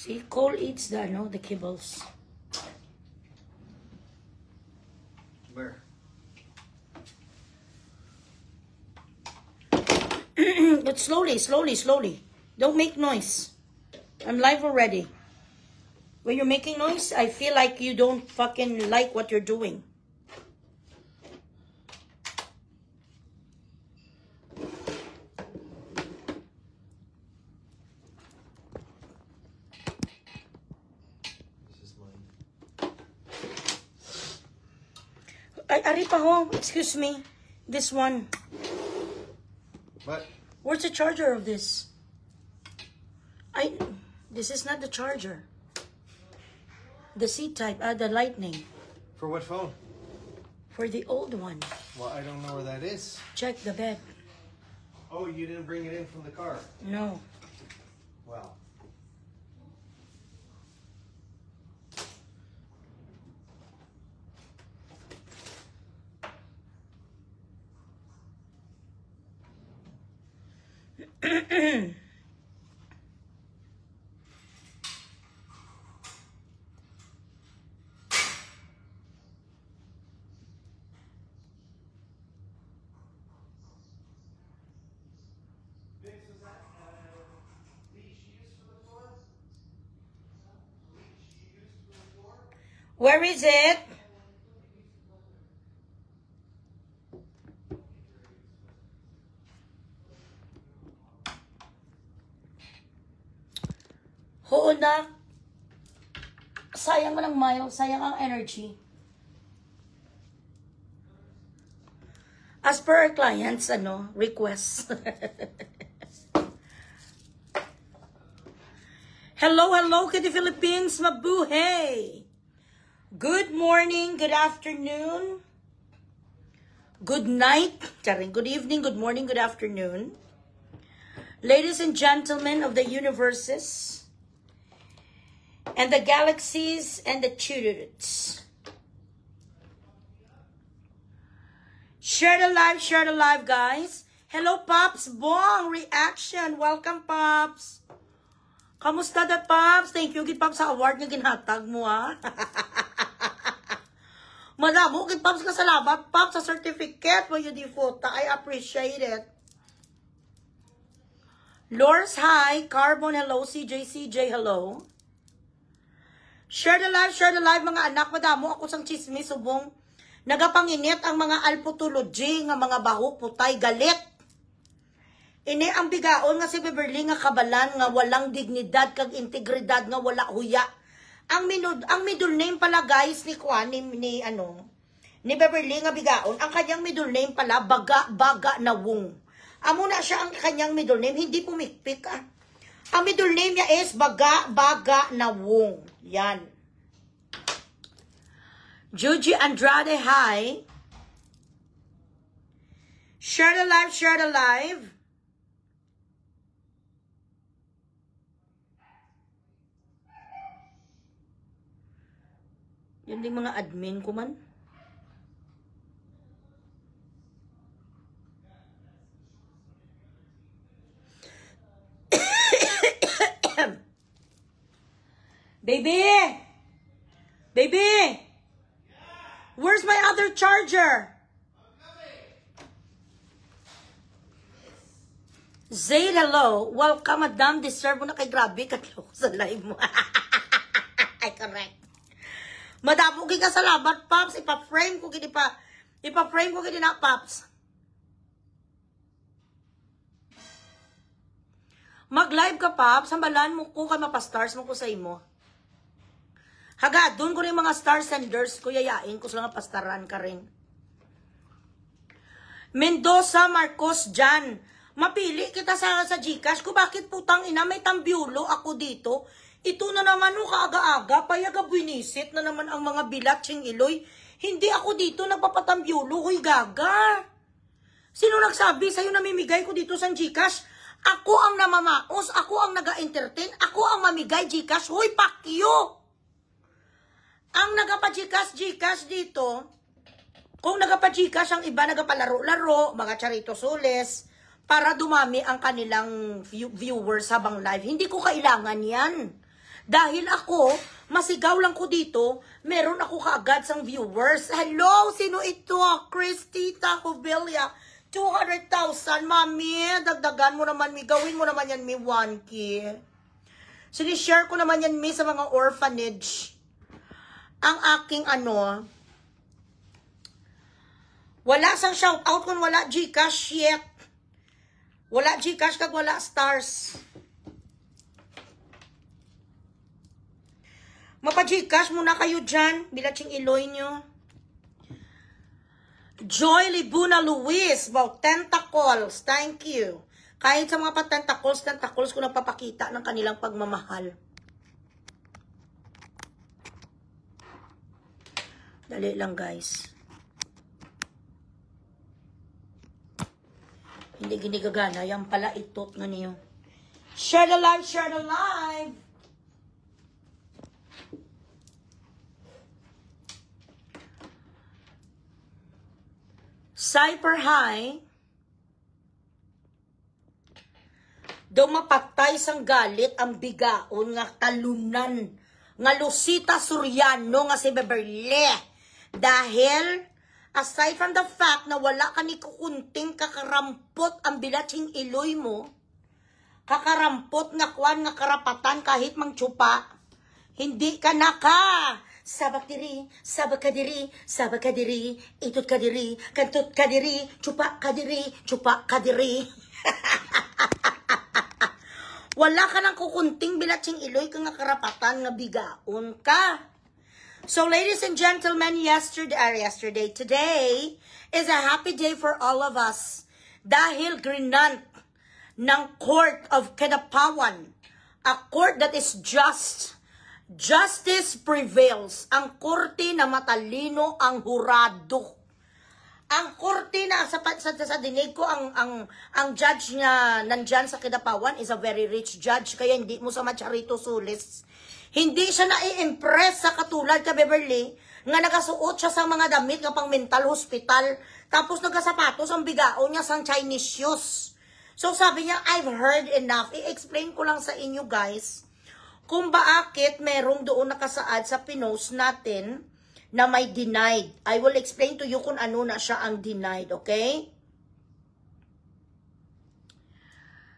See, Cole eats the, no, the kibbles. Where? But slowly, slowly, slowly. Don't make noise. I'm live already. When you're making noise, I feel like you don't fucking like what you're doing. This is mine. Ari pa ho, excuse me. This one. What? Where's the charger of this? This is not the charger. The C-type, the lightning. For what phone? For the old one. Well, I don't know where that is. Check the bed. Oh, you didn't bring it in from the car? No. Wow. Where is it? Oo na. Sayang mo ng mayo. Sayang ang energy. As per our clients, requests. Hello, hello, Kitty Philippines, mabuhay! Good morning, good afternoon, good night, good evening, good morning, good afternoon. Ladies and gentlemen of the universes, and the galaxies, and the tudors. Share the live, guys. Hello, Pops Bong, reaction. Welcome, Pops. Kamusta da, Pops? Thank you, gid Pops, sa award nga ginhatag mo, ha? Madamo, gid Pops, ka salamat, Pops, sa certificate mo yung default. I appreciate it. Lors, hi. Carbon, hello. CJ, hello. Share the live, mga anak. Madamo, ako sang chismis, subong. Nagapanginit ang mga alputology, nga mga baho, putay, galit. Ini ang bigaon nga si Beverly nga kabalan, nga walang dignidad, kag integridad, nga wala huya. Ang middle name pala, guys, ni Kwan, ni Beverly nga bigaon, ang kanyang middle name pala, Baga na Wong. Amo na siya ang kanyang middle name, hindi pumikpik, ah. Ang middle name niya is Baga na Wong. Yan. Juji Andrade, hi. Share the live. Yan din mga admin ko man. Baby! Where's my other charger? Zayd, hello. Welcome, madam. Deserve mo na kay grabe. Katlo ko sa live mo. Ay, correct. Madamo ka salamat, Pops. Ipa-frame ko gini na, Pops. Mag-live ka, Pops. Sambalan mo ko kay mapa-stars mo ko sa imo. Haga, doon ko rin mga star senders ko, yayain ko sila nga pastaran ka rin. Mendoza, Marcos, Jan. Mapili kita sa Gcash ko. Bakit putang ina, may tambyulo ako dito? Ito na naman o kaaga-aga, payaga buinisit na naman ang mga bilat sing iloy. Hindi ako dito nagpapatambyulo, huy gaga. Sino nagsabi sa'yo namimigay ko dito sa Gcash? Ako ang namamaos, ako ang naga-entertain, ako ang mamigay Gcash, huy pakyo. Ang nagapa-Gcash dito, kung nagapa-Gcash ang iba nagapalaro-laro, mga charito soles, para dumami ang kanilang viewers habang live. Hindi ko kailangan yan. Dahil ako, masigaw lang ko dito, meron ako kaagad sang viewers. Hello, sino ito? Christita Cobelia. 200,000, mami. Dagdagan mo naman, mi. Gawin mo naman yan, mi, 1K. Sinishare ko naman yan, mi, sa mga orphanage. Ang aking wala sang shoutout kung wala Gcash yet. Wala Gcash kag wala stars. Mapa-Gcash muna kayo dyan. Bilatsing iloy nyo. Joy Libuna Luis. About tentacles. Thank you. Kahit sa mga tentacles ko nagpapakita ng kanilang pagmamahal. Dali lang, guys. Hindi ginigagana. Yan pala itot na niyo. Share the live, share the live. Cyper High. Do mapatay sang galit ang bigaon nga talunan nga Lucita Soriano nga si Beverly. Dahil aside from the fact na wala ka ni kukunting kakarampot ang bilatsing iloy mo, kakarampot nga kwan nga karapatan kahit mang tsupa, hindi ka naka. Sabak diri, sabak kadiri, sabak kadiri, itut kadiri, kantut kadiri, tsupa kadiri. Wala ka nang kukunting bilatsing iloy ka nga karapatan nga bigaon ka. So ladies and gentlemen, today is a happy day for all of us. Dahil grinant ng Court of Kidapawan, a court that is just. Justice prevails. Ang korte na matalino ang hurado. Ang korte na sa dinig ko ang judge nga nandyan sa Kidapawan is a very rich judge, kaya hindi mo sa Macharito Sulis. Hindi siya na-i-impress sa katulad ka Beverly nga nagasuot siya sa mga damit nga pang mental hospital, tapos nagkasapatos ang bigaon niya sang Chinese shoes. So sabi niya, I've heard enough. I-explain ko lang sa inyo guys kung bakit merong doon nakasaad sa pinost natin na may denied. I will explain to you kung ano na siya ang denied, okay?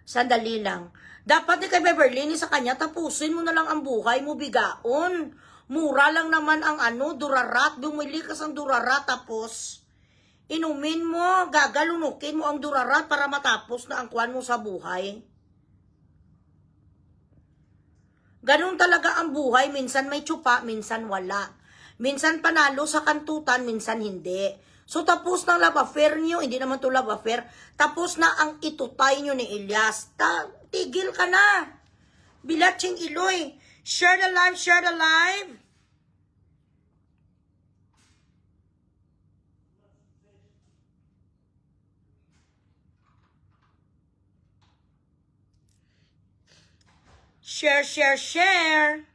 Sandali lang. Dapat ni kay Beverly, ni sa kanya, tapusin mo na lang ang buhay mo, bigaon. Mura lang naman ang durarat. Bumili ka sang durarat, tapos inumin mo, gagalunukin mo ang durarat para matapos na ang kwan mo sa buhay. Ganun talaga ang buhay, minsan may tsupa, minsan wala. Minsan panalo sa kantutan, minsan hindi. So tapos na love affair nyo, hindi naman to love affair, tapos na ang itutay nyo ni Elias. Tigil ka na. Bilatsing iloy. Share the live, share the live. Share, share, share.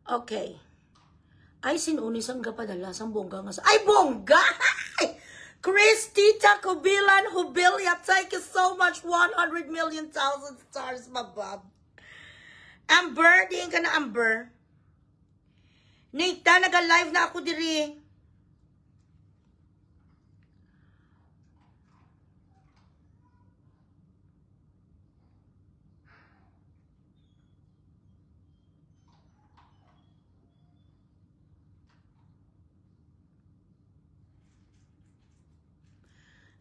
Okay. Ay, sinunis ang gapadala sang bongga nga sa... Ay, bongga! Christita Cobilan Hubilia, thank you so much. 100 million thousand stars, mabab. Amber, diin ka na, Amber. Nita, nag-live na ako diri.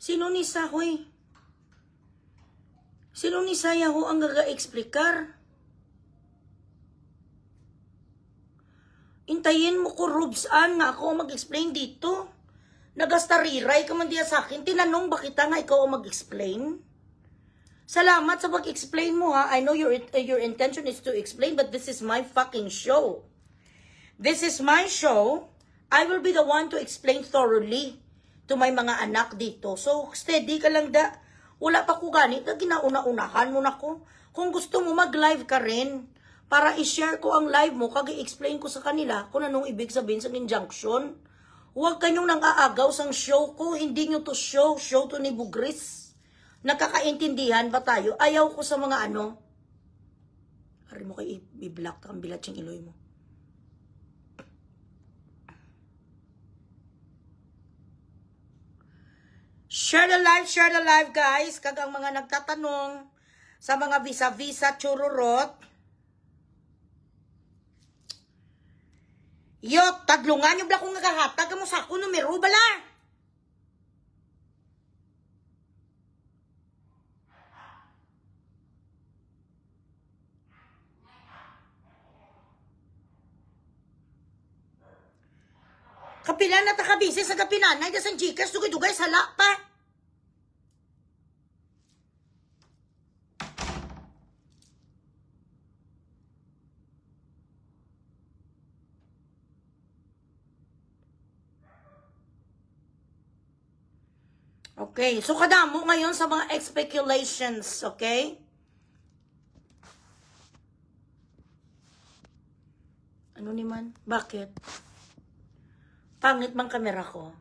Sino ni Sahoy? Sino ni Sayaho ang gaga-explikar? Intayin mo ko, Rubsan, nga ako mag-explain dito. Nagastariray ka man diya sa akin. Tinanong ba kita nga ikaw mag-explain? Salamat sa pag-explain mo ha. I know your intention is to explain, but this is my fucking show. This is my show. I will be the one to explain thoroughly to my mga anak dito. So, steady ka lang da. Wala pa ko ganit na ginauna-unahan mo na ko. Kung gusto mo, mag-live ka rin. Para i-share ko ang live mo, kag i-explain ko sa kanila kung anong ibig sabihin sa injunction. Huwag kayong nang aagaw sang show ko. Hindi nyo to show. Show to ni Bugris. Nakakaintindihan ba tayo? Ayaw ko sa mga ano. Ari mo kayo i-block kang bilat yung iloy mo. Share the live guys. Kagang mga nagtatanong sa mga visa-visa chururot. Yok, tadlungan nyo bala kung nagahatag mo sa ako numero bala. Kapila na takabisi sa kapinanay da sang Gcash dugay-dugay sala pa. Okay, so kadamo ngayon sa mga speculations, okay? Ano naman? Bakit? Pangit mang kamera ko.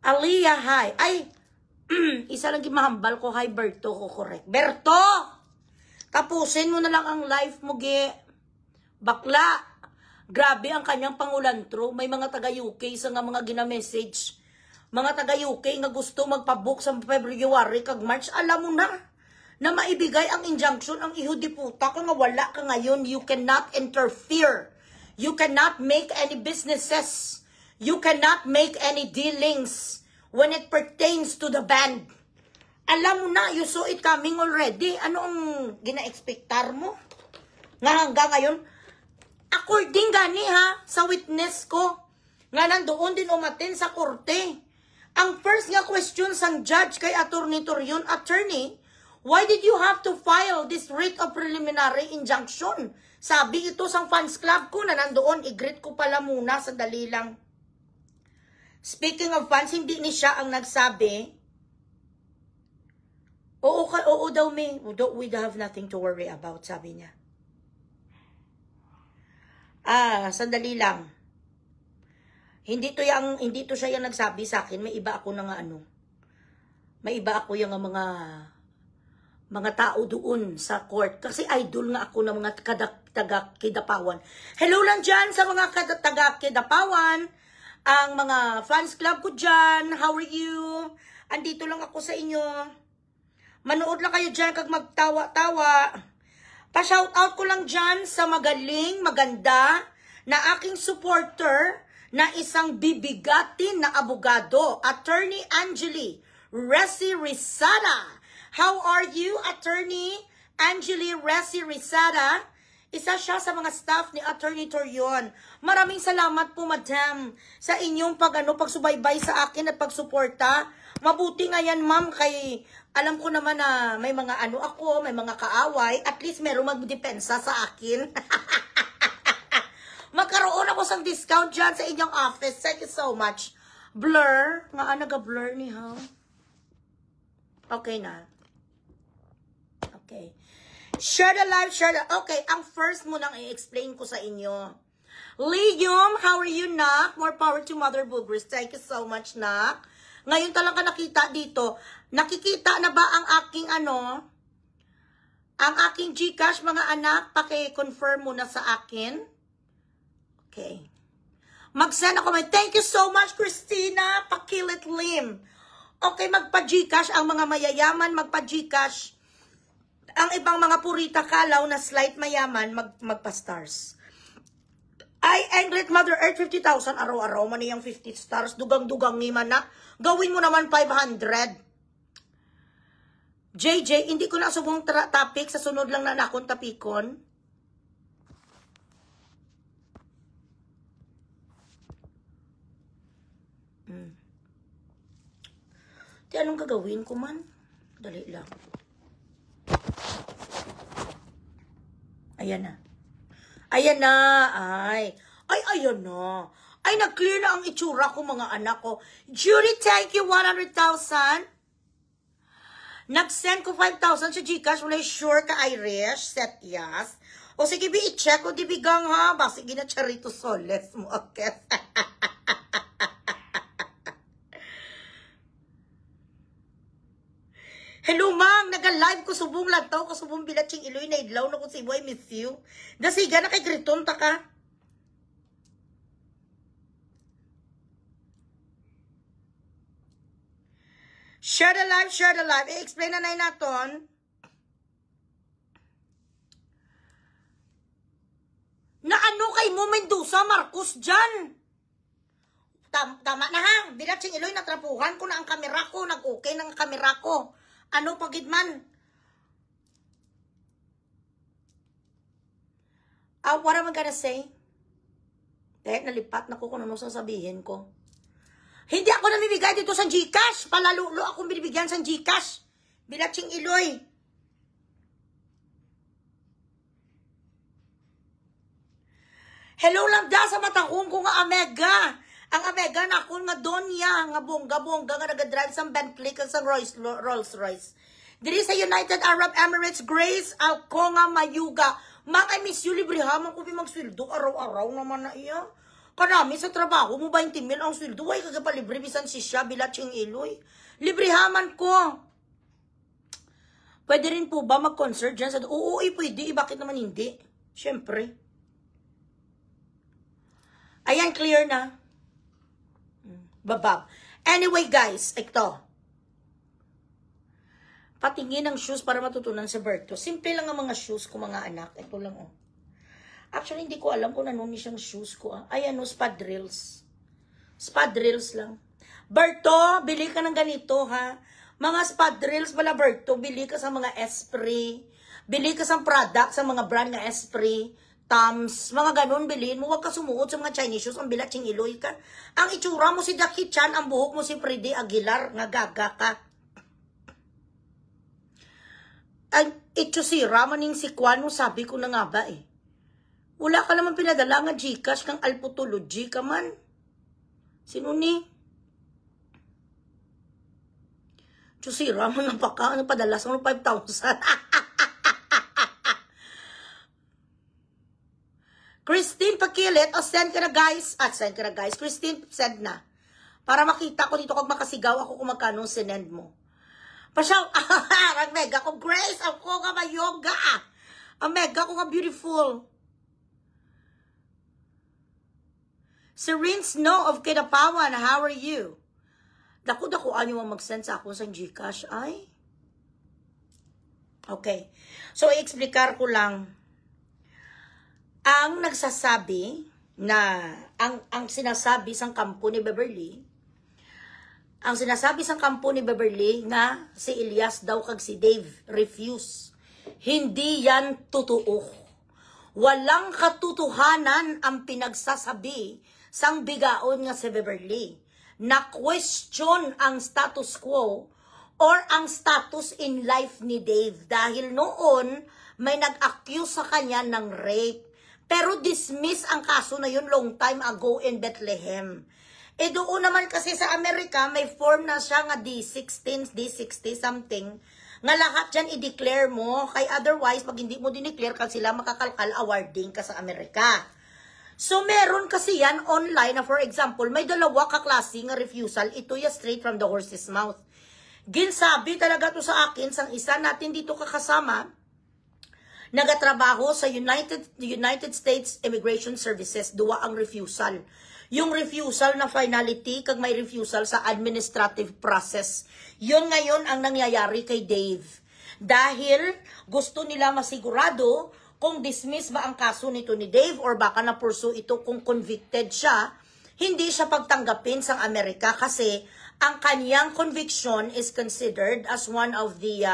Aliyah, hi. Ay, isa lang gimahambal ko. Hi, Berto ko, correct. Berto! Tapusin mo na lang ang live mo, ge. Bakla. Grabe ang kanyang pangulantro. May mga taga-UK sa nga mga gina-message. Mga taga-UK nga gusto magpabook sa February kag March. Alam mo na maibigay ang injunction ang ihudiputa ka nga wala ka ngayon. You cannot interfere. You cannot make any businesses. You cannot make any dealings when it pertains to the band. Alam mo na, you saw it coming already. Ano ang gina-expectar mo? Nga hanggang ngayon, according gani ha, sa witness ko, nga nandoon din umatin sa korte. Ang first nga question sang judge kay Attorney Torion, attorney, why did you have to file this writ of preliminary injunction? Sabi ito sang fans club ko na nandoon, i-greet ko pala muna sa dali lang. Speaking of fans, hindi ni siya ang nagsabi, oo daw me, we have nothing to worry about, sabi niya. Sandali lang. Hindi to siya yung nagsabi sa akin. May iba ako na nga ano. May iba ako yung mga tao doon sa court. Kasi idol nga ako ng mga taga-Kidapawan. Hello lang dyan sa mga taga-Kidapawan. Ang mga fans club ko dyan. How are you? Andito lang ako sa inyo. Manood lang kayo dyan kag magtawa-tawa. Pa-shoutout ko lang dyan sa magaling, maganda, na aking supporter na isang bibigatin na abogado, Attorney Angeli Resi Rizada. How are you, Attorney Angeli Resi Rizada? Isa siya sa mga staff ni Attorney Torion. Maraming salamat po, madam, sa inyong pagsubaybay sa akin at pagsuporta. Mabuti nga yan, ma'am, kay alam ko naman na may mga ako, may mga kaaway, at least meron magdepensa sa akin. Magkaroon ako sang discount dyan sa inyong office. Thank you so much. Blur. Nga naga-blur ni ha? Okay na. Okay. Share the live, okay, ang first mo nang i-explain ko sa inyo. Liam, how are you, Nak? More power to Mother Bugris. Thank you so much, Nak. Ngayon talaga nakita dito. Nakikita na ba ang aking ang aking Gcash, mga anak? Paki-confirm muna sa akin. Okay. Mag-send ako. Thank you so much, Christina. Pakilit Lim. Okay, magpa-Gcash ang mga mayayaman, magpa-Gcash. Ang ibang mga purita kalaw na slight mayaman, magpa-stars. Ay, Englet Mother Earth, 50,000. Araw-araw man niyang 50 stars. Dugang-dugang ni man na. Gawin mo naman 500. JJ, hindi ko na subong topic. Sa sunod lang na akong tapikon. Di anong gagawin ko man? Dali lang. Ayan na. Ayan na. Ay, ayan na. Ay, nag-clear na ang itsura ko, mga anak ko. Judy, thank you, 100,000. Nag-send ko 5,000 sa Gcash. Wala sure ka, Irish. Set yes. O sige, bi, i-check ko, di bigang ha. Ba, sige na, Charito Soles mo, okay. Hello, Mang! Naga-live ko subong lantaw, kasubong bilatsing iloy na idlaw na kung si Boy miss you. Dasiga na kay Griton, taka. Share the live, share the live. I-explain na natin. Na ano kay mo, Mendoza, Marcos, dyan? Tama na ha. Bilatsing iloy, natrapuhan ko na ang kamera ko. Nag-okay ng kamera ko. Ano pagidman? What am I gonna say? Nalipat na ko kung ano sasabihin ko. Hindi ako namibigay dito sa Gcash. Palalulo akong binibigyan sa Gcash. Bilatsing iloy. Hello lang da sa matahong ko nga Amega. Ang Amega na ako nga Donya, nga bongga-bongga nga nagadrive sa Bentley kag sa Rolls Royce. Diri sa United Arab Emirates, Grace ako nga mayuga. Mang, I miss you, librihaman ko magsweldo araw-araw naman na iya. Kanami sa trabaho mo 20 mil ang sweldo. Ay kagapalibre bisan si siya bilatsing iloy. Librihaman ko. Pwede rin po ba mag-concert dyan? Oo, pwede. Bakit naman hindi? Siyempre. Ayan, clear na. Babab. Anyway, guys, ito. Patingin ng shoes para matutunan sa Berto. Simple lang ang mga shoes ko, mga anak. Ito lang, oh. Actually, hindi ko alam kung ano ni siyang shoes ko. Ayan, oh, spadrills. Spadrills lang. Berto, bili ka ng ganito, ha? Mga spadrills pala, Berto. Bili ka sa mga Esprit. Bili ka sa product, sa mga brand nga Esprit. Tams, mga ganun, bilhin mo. Huwag ka sumuot sa mga Chinese shoes. Ang bilatsing iloy ka. Ang itsura mo si Jackie Chan, ang buhok mo si Freddy Aguilar, nga gaga ka. Ang itsura maning si Kwano, sabi ko na nga ba eh. Wala ka naman pinadala nga Gcash kang alputology ka man. Sino ni? Itsura mo na pa ka, ano padala sa 5,000. Christine, pakilit. O, send ka na, guys. Send ka na, guys. Christine, send na. Para makita ko dito kung makasigaw ako kung magkano sinend mo. Pasyaw, ang mega ko, Grace, ako nga mayoga. Ang mega ko nga beautiful. Serene Snow of Kidapawan, how are you? Dako-dako anyo ang mag-send sa ako sa Gcash, ay? Okay. So, i-explicar ko lang. Ang nagsasabi na, ang sinasabi sang kampo ni Beverly, ang sinasabi sang kampo ni Beverly nga si Elias daw kag si Dave refuse. Hindi yan totoo. Walang katotohanan ang pinagsasabi sang bigaon nga si Beverly. Na question ang status quo or ang status in life ni Dave dahil noon may nag-accuse sa kanya ng rape. Pero dismiss ang kaso na yun long time ago in Bethlehem. E doon naman kasi sa Amerika, may form na siya nga D16, D60 something, nga lahat dyan i-declare mo, kay otherwise, pag hindi mo dineclare, kasi sila makakalkal awarding ka sa Amerika. So, meron kasi yan online na for example, may dalawa kaklase nga refusal, ito ya straight from the horse's mouth. Ginsabi talaga to sa akin, sang isa natin dito kakasama, nagatrabaho sa United States Immigration Services, duwa ang refusal. Yung refusal na finality, kag may refusal sa administrative process. Yun ngayon ang nangyayari kay Dave. Dahil gusto nila masigurado kung dismiss ba ang kaso nito ni Dave or baka na-pursue ito kung convicted siya, hindi siya pagtanggapin sa Amerika kasi ang kanyang conviction is considered as one of the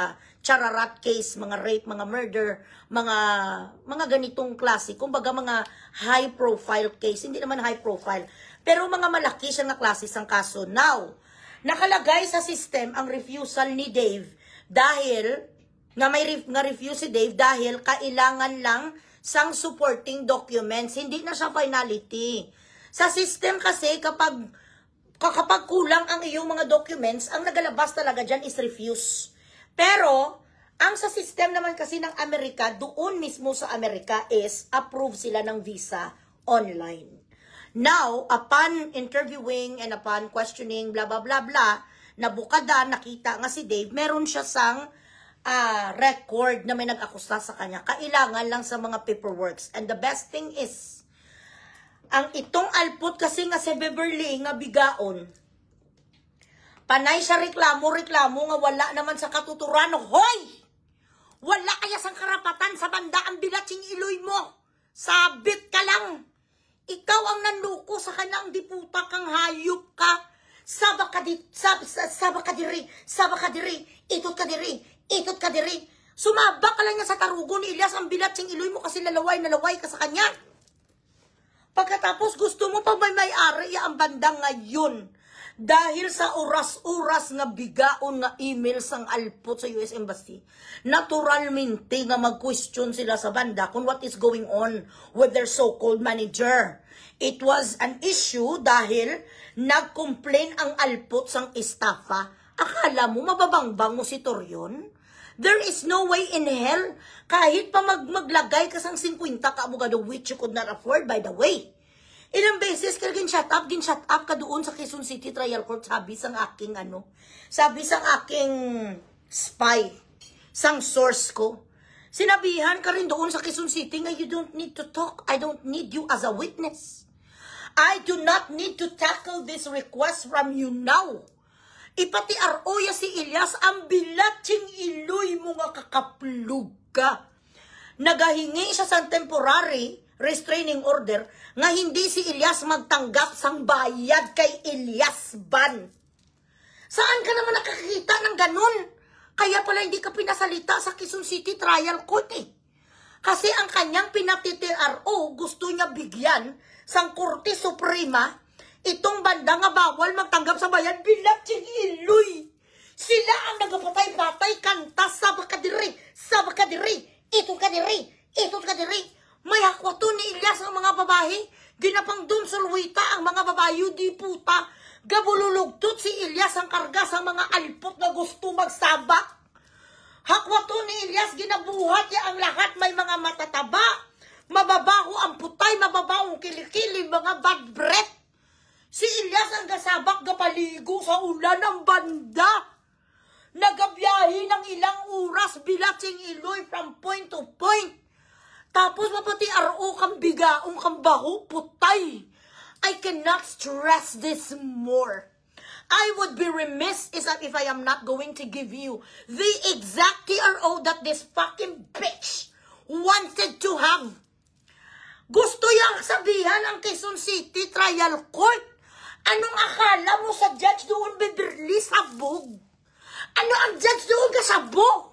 chararat case, mga rape, mga murder, mga ganitong klase. Kumbaga mga high profile case, hindi naman high profile, pero mga malaki siya na klase sang kaso. Now, nakalagay sa system ang refusal ni Dave dahil nga refuse si Dave dahil kailangan lang sang supporting documents, hindi na siya finality. Sa system kasi kapag kulang ang iyong mga documents, ang nagalabas talaga dyan is refuse. Pero, Ang sa system naman kasi ng Amerika, doon mismo sa Amerika is approve sila ng visa online. Now, upon interviewing and upon questioning, blah, blah, blah, blah, nabukada, nakita nga si Dave, meron siya sang record na may nag-akusta sa kanya. Kailangan lang sa mga paperworks. And the best thing is, ang itong alput kasi nga si Beverly nga bigaon, panay siya reklamo nga wala naman sa katuturan. Hoy! Wala kaya sang karapatan sa banda ang bilatsing iloy mo. Sabit ka lang. Ikaw ang nanluko sa kanang diputa kang hayop ka. Saba ka diri, itot ka diri. Sumaba ka lang niya sa tarugo ni Elias ang bilatsing iloy mo kasi nalaway ka sa kanya. Pagkatapos gusto mo pag may-ari ang bandang ngayon. Dahil sa oras-oras nga bigaon nga email sang alpot sa US Embassy, naturalmente nga mag-question sila sa banda kung what is going on with their so-called manager. It was an issue dahil nag-complain ang alpot sang estafa. Akala mo mababangbang mo si Torion? There is no way in hell kahit pa maglagay ka sang 50 ka abogado, which you could not afford, by the way. Ilang beses ka gin-shut up ka doon sa Quezon City Trial Court, sabi sang aking spy, sang source ko. Sinabihan ka rin doon sa Quezon City nga you don't need to talk. I don't need you as a witness. I do not need to tackle this request from you now. Ipati RO si Elias ang bilatsing iloy mo nga kakaplug ka. Nagahingi siya sa temporary restraining order nga hindi si Elias magtanggap sang bayad kay Elias Ban. Saan ka naman nakakita ng ganun? Kaya pala hindi ka pinasalita sa Quezon City Trial Court eh. Kasi ang kanyang pinati-TRO gusto niya bigyan sang Korte Suprema itong banda nga bawal magtanggap sa bayad bilatsing iloy. Sila ang nagapatay-patay kanta sa bakadiri, itot ka diri. May hakwato ni Elias ang mga babae, ginapang dun sulwita ang mga babae, di puta, gabululugtot si Elias ang karga sa mga alpot na gusto magsabak. Hakwato ni Elias, ginabuhat niya ang lahat, may mga matataba, mababaho ang putay, mababaho ang kilikili, mga bad breath. Si Elias ang gasabak, gapaligo sa ulan ng banda. Nagabiyahe ng ilang oras, bilatsing iloy from point to point. Tapos mapati RO kang bigaong kang baho, putay. I cannot stress this more. I would be remiss if I am not going to give you the exact TRO that this fucking bitch wanted to have. Gusto yang sabihan ang Quezon City Trial Court. Anong akala mo sa judge doon, Beverly, sabog? Ano ang judge doon kasabog?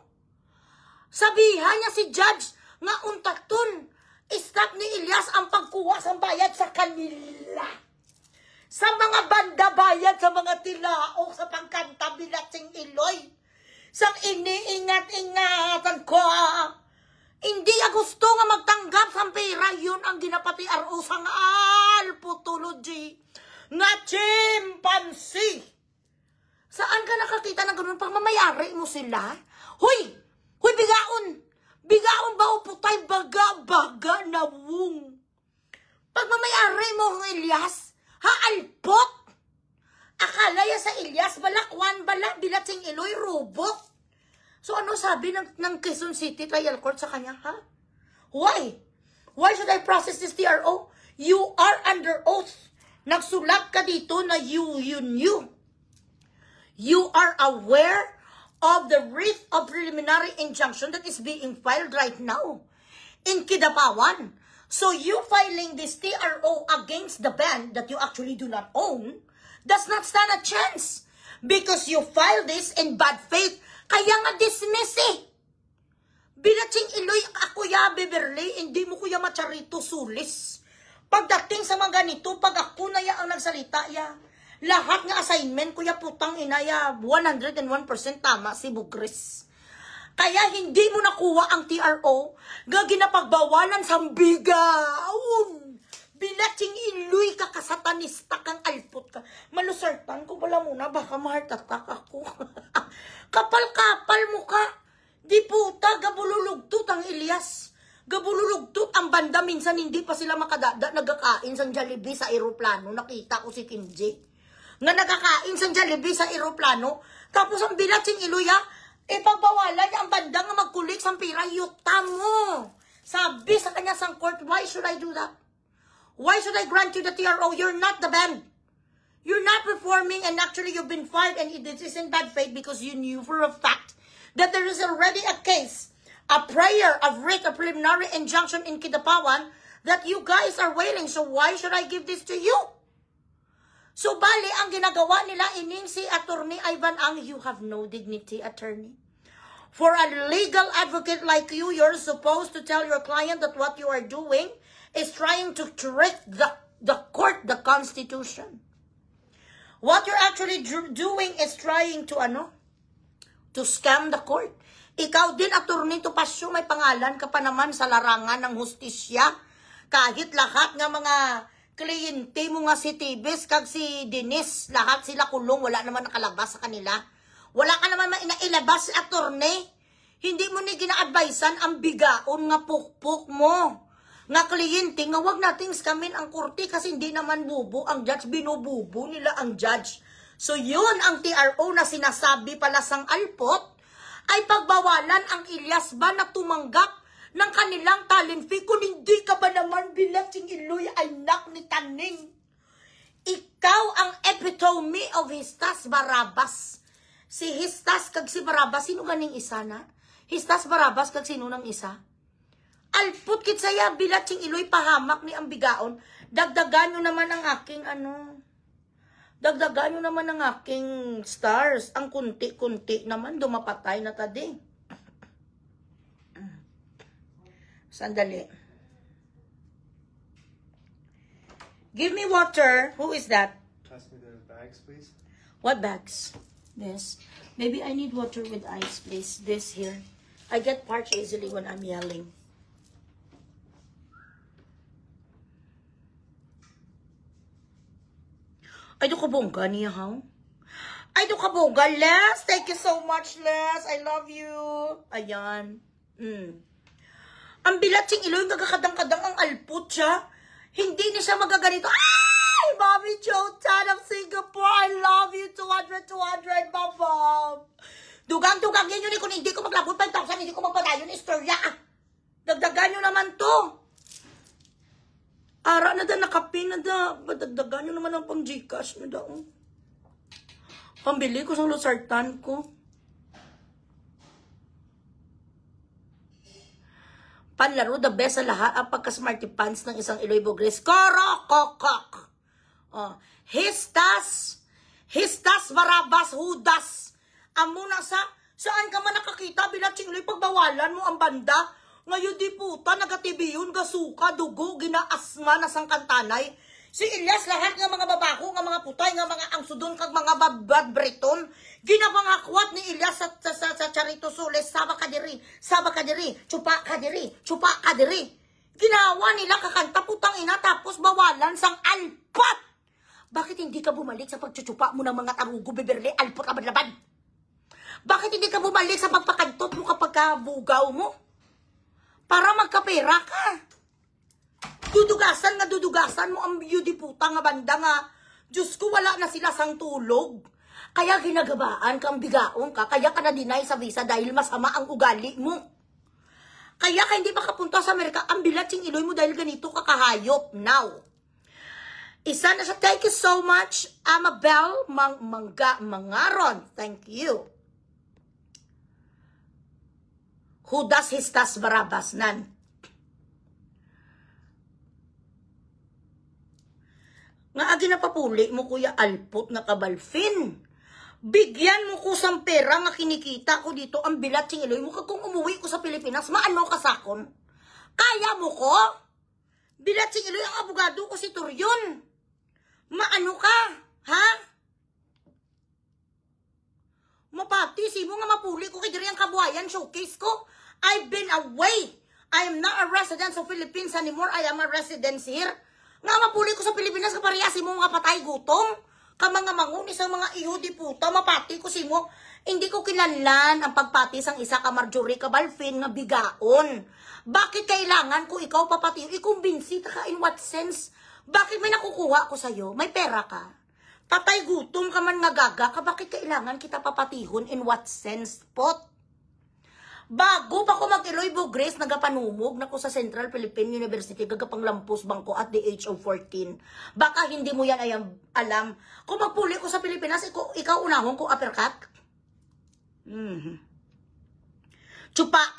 Sabihan niya si judge nga untakton, stop ni Elias ang pagkuha sa bayad sa kanila. Sa mga banda bayad, sa mga tilao, sa pagkanta bilatsing iloy. Sa iniingat-ingatan ko. Hindi gusto nga magtanggap sa pera, yun ang ginapati RO sa alputology. Nga chimpanzee. Saan ka nakakita ng ganun pang mamayari mo sila? Huy, bigaon! Bigaon ba o putay baga na wong? Pag mamayari mo ang Elias, alpot? Akala ya sa Elias, balakwan, bilatsing iloy, robot. So ano sabi ng Quezon City Trial Court sa kanya, ha? Why? Why should I process this TRO? You are under oath. Nagsulat ka dito na you knew. You are aware of the writ of preliminary injunction that is being filed right now in Kidapawan. So you filing this TRO against the band that you actually do not own does not stand a chance because you file this in bad faith. Kaya nga dismiss eh. Bilatsing iloy ako ya, Beverly, hindi mo kuya macharito sulis. Pagdating sa mga ganito, pag ako na ya ang nagsalita ya, lahat nga assignment kuya putang inaya 101% tama si Bugris. Kaya hindi mo nakuha ang TRO, ginapagbawalan sa bigaon. Bilatsing iloy ka kasatanista kang alpot ka. Malusartan ko pala muna, baka ma-heart attack ako. Kapal-kapal mo ka. Di puta, gabululugtot ang Elias. Gabululugtot ang banda. Minsan hindi pa sila makadada. Nagkakain sa Jollibee sa aeroplano. Nakita ko si Kimji. Nga nagkakain sa Jollibee sa aeroplano. Tapos ang bilat sing Iluya, pagbawalan ang banda nga magkulik sa pira. Yuta mo. Sabi sa kanya sang court, why should I do that? Why should I grant you the TRO? You're not the band. You're not performing, and actually you've been fired, and this is in bad faith because you knew for a fact that there is already a case, a prayer of writ, a preliminary injunction in Kidapawan that you guys are waiting. So why should I give this to you? So bali, ang ginagawa nila ining si Attorney Ivan Ang, you have no dignity, attorney. For a legal advocate like you, you're supposed to tell your client that what you are doing is trying to trick the court, the Constitution. What you're actually doing is trying to to scam the court. Ikaw din, Attorney Topacio, may pangalan ka pa naman sa larangan ng hustisya. Kahit lahat ng mga kliyente mo nga si Tibes, kag si Denise, lahat sila kulong, wala naman nakalabas sa kanila. Wala ka naman inailabas, Attorney. Hindi mo ni gina-advisean ang bigaon nga pukpuk mo. Nga kliyente, nga wag nating scamin ang korte kasi hindi naman bubo ang judge, binububo nila ang judge. So yun ang TRO na sinasabi pala sang Alpot, ay pagbawalan ang Elias ba na tumanggap ng kanilang talent fee. Kung hindi ka ba naman bilang sing Iloy ay nak ni Taning. Ikaw ang epitome of Histas Barabas. Si Histas kag si Barabas, sino ganing isa na? Histas Barabas kag sino nang isa? Alput kit saya bilat sing Iloy pahamak ni ang bigaon. Dagdagan nyo naman ang aking dagdagan nyo naman ang aking stars. Ang kunti-kunti naman dumapatay na tadi. Sandali. Give me water. Who is that? Pass me the bags, please. What bags? This. Maybe I need water with ice, please. This here. I get parched easily when I'm yelling. Ay, do ka bongga niya, ha? Ay, do ka bongga, Les. Thank you so much, Les. I love you. Ayan. Ang bilat sing Iloy, gagakadang-kadang ang Alput siya. Hindi na siya magaganito. Ay, Mommy Jota ng Singapore. I love you. 200, Bob. Dugang-dugang yan yun. Kung hindi ko maglabot 5,000, hindi ko magpadayon istorya. Dagdagan nyo naman to. Ara na da, nakapin na da. Badagdagan nyo naman ang pang Gcash na da. Pambili ko sa losartan ko. Panlaro, the best sa lahat ang pagka-smarty pants ng isang Iloy Bogres. Korokokok! Histas Barabas, Hudas. Amo na saan ka man nakakita, bilang Iloy, pagbawalan mo ang banda. Ngayon di puta, naga-TV yun, gasuka, dugo, ginaasma na sang kantanay. Si Elias, lahat ng mga babako, ng mga putay, ng mga angsudon, kag mga babad-breton, ginapangakwat ni Elias sa Charito Soles, saba ka diri, chupa ka diri. Ginawa nila kakanta, putang ina, tapos bawalan sang Alpot. Bakit hindi ka bumalik sa pagchuchupa mo ng mga tarugo, Beverly, Alpot, abad-labad? Bakit hindi ka bumalik sa pagpakantot mo kapag kabugaw mo? Para magkapera ka. Dudugasan mo ang beauty puta nga banda nga. Diyos ko, wala na sila sang tulog. Kaya ginagabaan kang bigaon ka. Kaya ka na-deny sa visa dahil masama ang ugali mo. Kaya ka hindi makapunta sa Amerika. Ang bilat sing Iloy mo dahil ganito ka kahayop. Now, isa na siya. Thank you so much, Amabel Mangaron. Thank you. Hudas Histas Barabas nan. Nga agi na papuli mo, Kuya Alpot nga kabalfin. Bigyan mo ko sang pera nga kinikita ko dito ang bilat sing Iloy mo. Kung umuwi ko sa Pilipinas, maano ka sakon? Kaya mo ko? Bilat sing Iloy ang abogado ko si Turyon. Maano ka? Ha? Mapati, simo nga mapuli ko kay diri ang kabuhayan showcase ko. I've been away. I am not a resident sa Philippines anymore. I am a resident here. Nga mapuli ko sa Pilipinas, kaparehas mo nga patay gutom. ka mga mangunis ang mga iyo di puta, mapati ko simo. Hindi ko kinanlan ang pagpati sang isa ka Marjorie Cabalfin nga bigaon. Bakit kailangan ko ikaw papati? Ikumbinsi ka in what sense? Bakit may nakukuha ko sa'yo? May pera ka. Patay gutom ka man nga gaga ka, bakit kailangan kita papatihon in what sense, pot? Bago pa ko mag-Eloy Bugres, nagapanumog na ko sa Central Philippine University, gagapanglampos bangko at the age of 14. Baka hindi mo yan alam. Kung magpuli ko sa Pilipinas, ikaw unahon ko uppercut. Chupa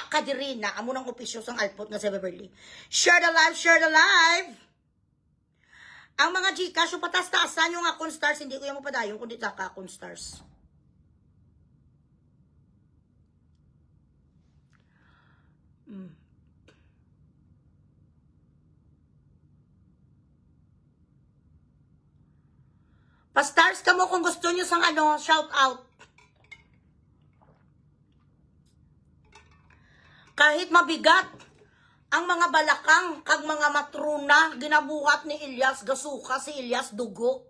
kadiri na amo ng opisyo sang Alpot nga sa Beverly. Share the live, share the live. Ang mga Gcash, patas-taasan yung akong stars, hindi ko yung mapadayon kundi taka akong stars. Pa-stars ka mo kung gusto nyo sang shout out. Kahit mabigat ang mga balakang kag mga matruna ginabuhat ni Ilyas, gasuka si Ilyas dugo.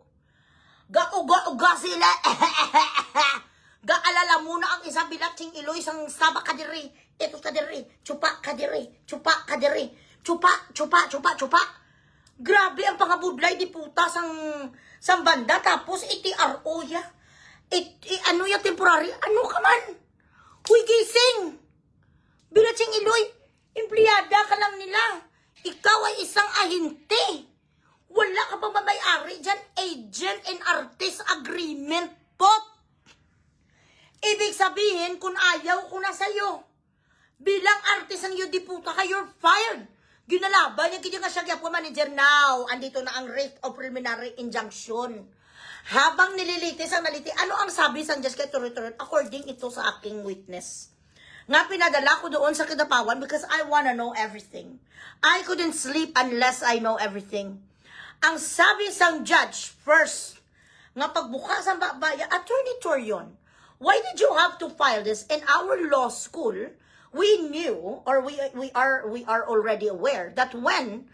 Gauga-uga sila. Gaalala mo na ang isa bilatsing iloy sang saba kadiri. Ito kadiri, chupa kadiri, chupa kadiri, chupa. Grabe ang pangabudlay di puta sang banda, tapos iti-RO ya. Ano ya temporary? Ano ka man? Huy, gising! Bilatsing iloy, empleyada ka lang nila. Ikaw ay isang ahinte. Wala ka bang mamayari dyan? Agent and artist agreement, pot. Ibig sabihin, kung ayaw ko na sa'yo, bilang artist ang di puta ka, you're fired. Ginalaban niya, kaya nga siya po manager now. Andito na ang writ of preliminary injunction. Habang nililitis ang naliti, ano ang sabi sa Diyos kay Turit-Turit? According ito sa aking witness. Nga pinadala ko doon sa Kidapawan because I wanna know everything. I couldn't sleep unless I know everything. Ang sabi sang judge, first, nga pagbukas ang babaya, Attorney Torion, why did you have to file this? In our law school, we knew, or we are already aware that when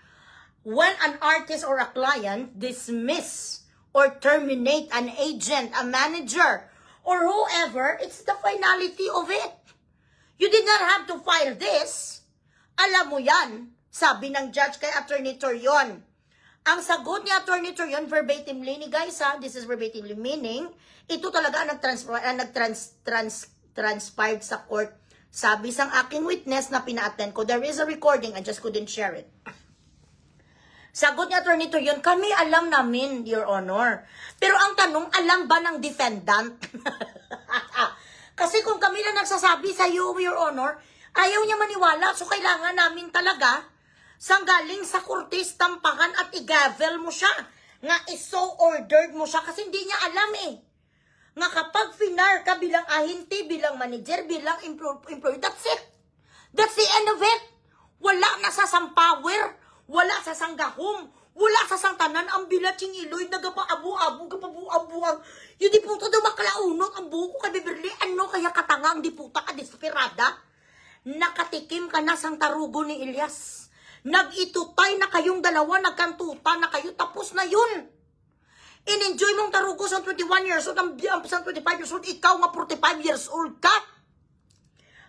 an artist or a client dismiss or terminate an agent, a manager, or whoever, it's the finality of it. You did not have to file this. Alam mo yan, sabi ng judge kay Attorney Torion. Ang sagot ni Attorney Torion, verbatimly ni guys ha, this is verbatimly meaning, ito talaga nag-transpired sa court. Sabi sang aking witness na pina-attend ko, there is a recording, I just couldn't share it. Sagot ni Attorney Torion, kami alam namin, Your Honor. Pero ang tanong, alam ba ng defendant? Kasi kung kami na nagsasabi sa iyo, Your Honor, ayaw niya maniwala. So kailangan namin talaga sang galing sa kurtis, tampakan at i-gavel mo siya. Nga iso ordered mo siya kasi hindi niya alam eh. Nga kapag finar ka bilang ahente, bilang manager, bilang employee, that's it. That's the end of it. Wala na sa sampower, wala sa sanggahom, wala sa sangtanan, ang bilatsing iloy, nagapa-abu-abu, kapabu-abuang. Yung di puta daw makalaunot, ang buko kay Beverly, ano kaya katangang di puta ka desperada? Nakatikim ka na sang tarugo ni Ilyas. Nag-itutay na kayong dalawa, nagkantuta na kayo, tapos na yun. In-enjoy mong tarugo sa 21 years old, ang sa 25 years old, ikaw nga 45 years old ka.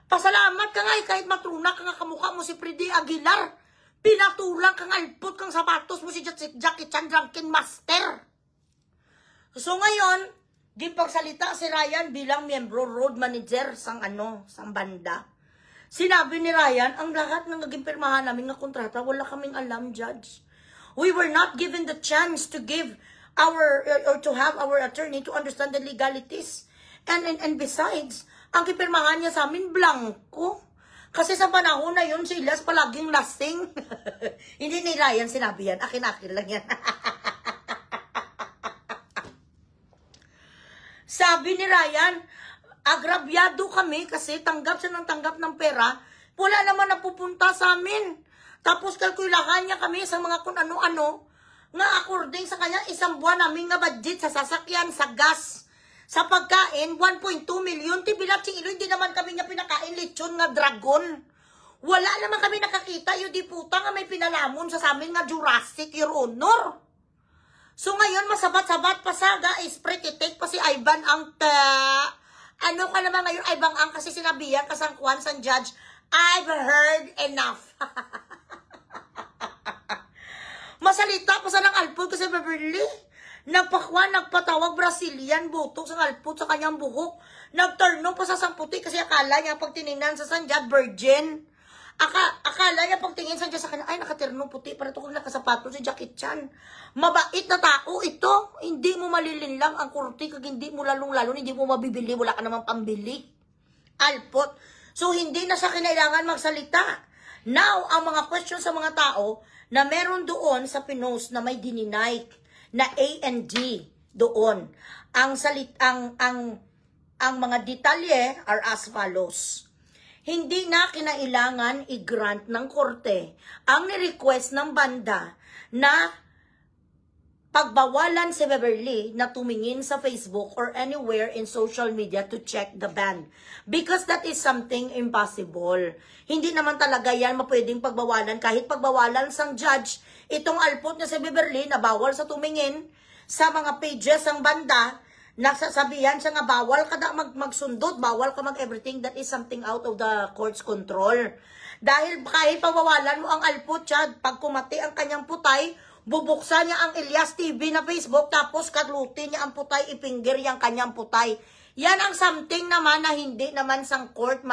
Pasalamat ka nga, kahit matruna ka nga kamukha mo si Freddy Aguilar. Pinatulang kang alpot kang sapatos mo si Jackie Chan Drunken Master. So ngayon, di pagsalita si Ryan bilang miyembro road manager sang sang banda. Sinabi ni Ryan, ang lahat ng naging pirmahan namin na kontrata, wala kaming alam, Judge. We were not given the chance to give or to have our attorney to understand the legalities. And besides, ang kipirmahan niya sa amin, blanco. Kasi sa panahon na yun, si Ilyas palaging lasing. Hindi ni Ryan sinabi yan. Akin-akin lang yan. Sabi ni Ryan, agrabyado kami kasi tanggap siya ng tanggap ng pera. Wala naman napupunta sa amin. Tapos kalkulahan niya kami sa mga kung ano-ano. Nga according sa kanya, isang buwan namin nga budget sa sasakyan, sa gas. Sa pagkain, 1.2 million. Tibilat si Ilo, hindi naman kami niya pinakain lechon nga dragon. Wala naman kami nakakita, yung di puta nga may pinalamon sa amin nga Jurassic, Your Honor. So ngayon, masabat-sabat pa sa guys, pretty take pa si Ivan ang ano ka naman ngayon, Ivan ang kasi sinabihan kasangkuhan sa judge, I've heard enough. Masalita pa sa ng alpod kasi Beverly. Nagpatawag Brazilian butok sa alpod sa kanyang buhok. Nagturno pa sa samputi kasi akala niya pag tinignan sa sanjad, virgin. Akala niya pag tingin sa kanya, ay nakaterno puti, parito kung nakasapato si Jackie Chan. Mabait na tao ito. Hindi mo malilinlang ang kurti, kag hindi mo lalong-lalo, hindi mo mabibili, wala ka namang pambili. Alpot. So, hindi na siya kinailangan magsalita. Now, ang mga question sa mga tao na meron doon sa pinost na may dininay na A and D doon. Ang mga detalye are as follows. Hindi na kinailangan i-grant ng korte ang ni-request ng banda na pagbawalan si Beverly na tumingin sa Facebook or anywhere in social media to check the ban. Because that is something impossible. Hindi naman talaga yan mapwedeng pagbawalan. Kahit pagbawalan sang judge, itong alpot niya si Beverly na bawal sa tumingin sa mga pages ng banda, nasasabihan siya nga bawal ka na magsundot, bawal ka mag-everything, that is something out of the court's control. Dahil kahit pawawalan mo ang alpot siya, pag kumati ang kanyang putay, bubuksan niya ang Elias TV na Facebook, tapos katlutin niya ang putay, ipinggir yung kanyang putay. Yan ang something naman na hindi naman sang court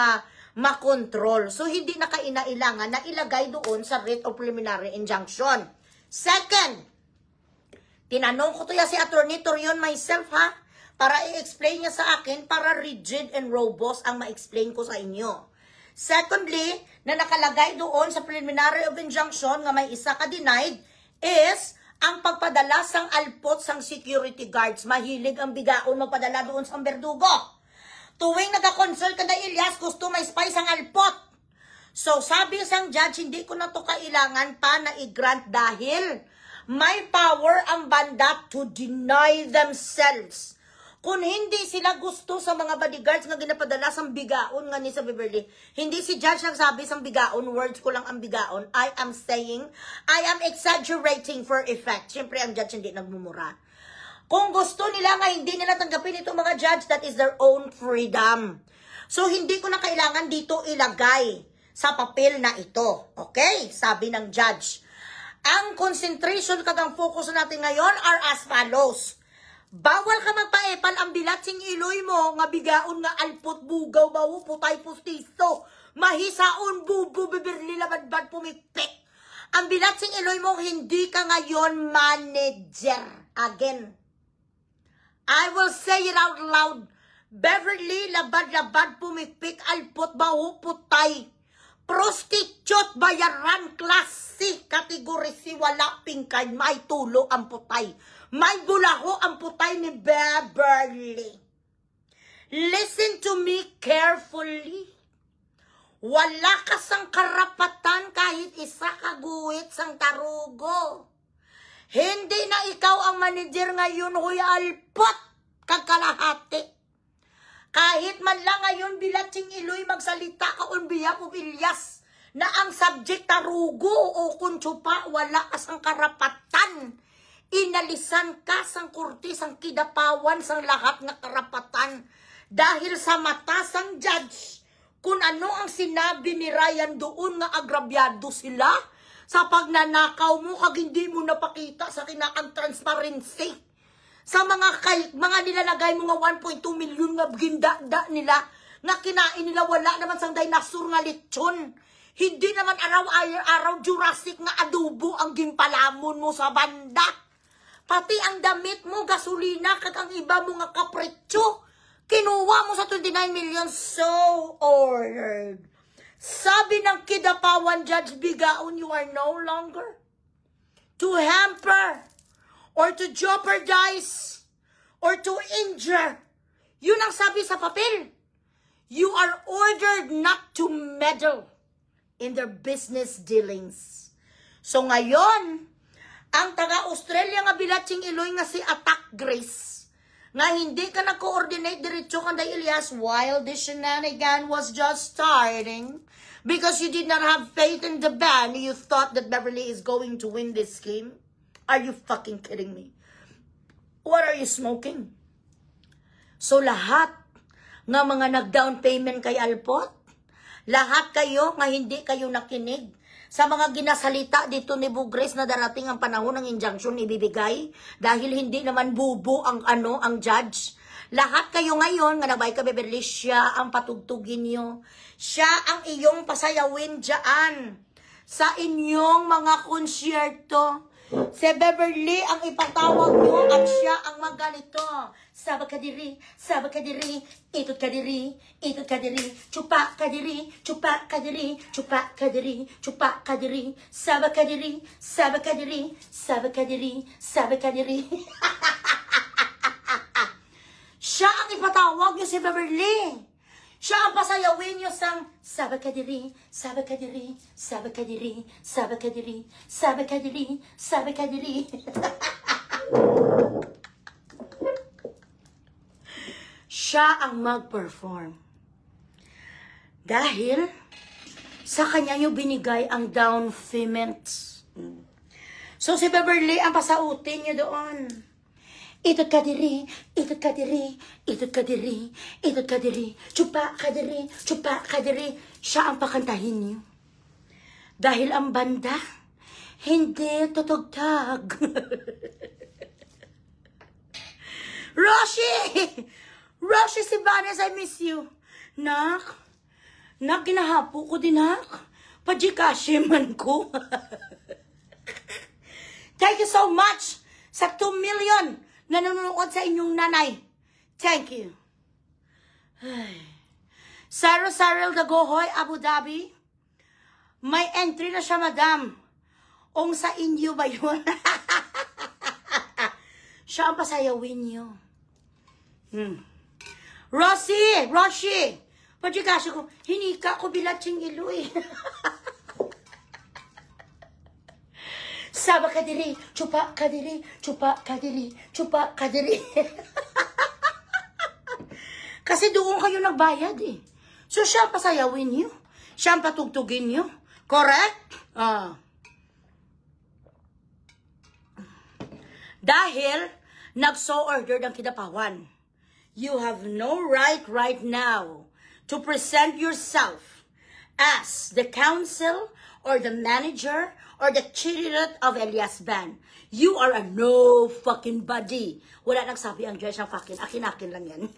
makontrol. So, hindi na kainailangan na ilagay doon sa writ of preliminary injunction. Second, tinanong ko to ya si Attorney Torion myself ha, para i-explain niya sa akin, para rigid and robust ang ma-explain ko sa inyo. Secondly, na nakalagay doon sa preliminary of injunction nga may isa ka denied is ang pagpadala sang alpot sang security guards. Mahilig ang bigaon magpadala doon sa berdugo. Tuwing nagka-consult ka na Elias, gusto may spice ang alpot. So, sabi sang judge, hindi ko na to kailangan pa na i-grant dahil may power ang banda to deny themselves. Kung hindi sila gusto sa mga bodyguards nga ginapadala sang bigaon nga ni sa Beverly, hindi si judge nagsabi sang bigaon, words ko lang ang bigaon. I am saying, I am exaggerating for effect. Siyempre, ang judge hindi nagmumura. Kung gusto nila nga hindi nila tanggapin itong mga judge, that is their own freedom. So, hindi ko na kailangan dito ilagay sa papel na ito. Okay? Sabi ng judge. Ang concentration katang focus natin ngayon are as follows. Bawal ka magpaepal ang bilat sing iloy mo, nga bigaon nga alpot bugaw bawo putay pustiso, mahisaon bubu Beverly labadbad pumipik. Ang bilat sing iloy mo, hindi ka ngayon manager. Again, I will say it out loud. Beverly labad-labad pumipik alpot bawo putay. Prostitute bayaran klase kategori si wala pingkay, may tulo ang putay. May bulaho ang putay ni Beverly. Listen to me carefully. Wala ka sang karapatan kahit isa kaguhit sang tarugo. Hindi na ikaw ang manager ngayon, huy alpot, kagkalahati. Kahit man lang ngayon bilatsing iloy magsalita ka on behalf of Elias na ang subject tarugo o kuntsupa, wala ka sang karapatan. Inalisan ka sang kurti, sang kidapawan, sang lahat ng karapatan. Dahil sa mata sang judge, kung ano ang sinabi ni Ryan doon nga agrabyado sila sa pagnanakaw mo, kag hindi mo napakita sa kinaang transparency. Sa mga nilalagay mo nga 1.2 million nga ginda nila, nga kinain nila, wala naman sang dinosaur nga lechon. Hindi naman araw Jurassic nga adobo ang gimpalamon mo sa banda. Pati ang damit mo, gasolina, kag ang iba mo nga kapritsyo, kinuha mo sa 29 million, so ordered. Sabi ng kidapawan judge, bigaon, you are no longer to hamper or to jeopardize or to injure. Yun ang sabi sa papel. You are ordered not to meddle in their business dealings. So ngayon, ang taga-Australia nga bilatsing iloy nga si Attack Grace, nga hindi ka na-coordinate diretso kanday Elias while the shenanigan was just starting because you did not have faith in the ban. You thought that Beverly is going to win this game? Are you fucking kidding me? What are you smoking? So lahat nga mga nag-down payment kay Alpot, lahat kayo nga hindi kayo nakinig sa mga ginasalita dito ni Bugres na darating ang panahon ng injunction ibibigay dahil hindi naman bubo ang ang judge. Lahat kayo ngayon nga nabay ka Beverly, siya ang patugtugin niyo. Siya ang iyong pasayawin diyan sa inyong mga konsyerto. Si Beverly ang ipatawag nyo at siya ang magganito. Sabag ka diri, itot ka diri, chupa ka diri, chupa ka diri, chupa ka diri, chupa ka diri, sabag ka diri, sabag ka diri, sabag ka diri, sabag ka diri. Siya ang ipatawag nyo si Beverly. Siya ang pasayawin nyo sang sabag ka diri, sabag ka diri, sabag ka diri, sabag ka diri, sabag ka diri, sabag ka diri. Siya ang mag-perform. Dahil sa kanya nyo binigay ang down payment. So si Beverly ang pasautin nyo doon. Itot ka diri, itot ka diri, itot ka diri, itot ka diri, chupa ka diri, chupa ka diri. Siya ang pakantahin niyo. Dahil ang banda, hindi tutugtag. Roshi! Roshi Sibanes, I miss you. Nak, ginahapo ko din, nak. Pajikashi man ko. Thank you so much sa 2 million nanonood sa inyong nanay. Thank you. Saril Dagohoy, Abu Dhabi. May entry na siya, madam. Ong sa inyo ba yun? Siya ang pasayawin niyo. Roshi! Pwede kasi ko, hinika ko bilatsing ilo eh. Saba ka diri, chupa ka diri, chupa ka diri, chupa ka diri. Kasi doon kayo nagbayad eh. So siya ang pasayawin niyo. Siya ang patugtugin niyo. Correct? Dahil nagso order ng Kidapawan. You have no right now to present yourself as the counsel or the manager or the candidate of Elias Ban. You are a no fucking body. Wala nagsabi ang judge ng fucking. Akin lang yan.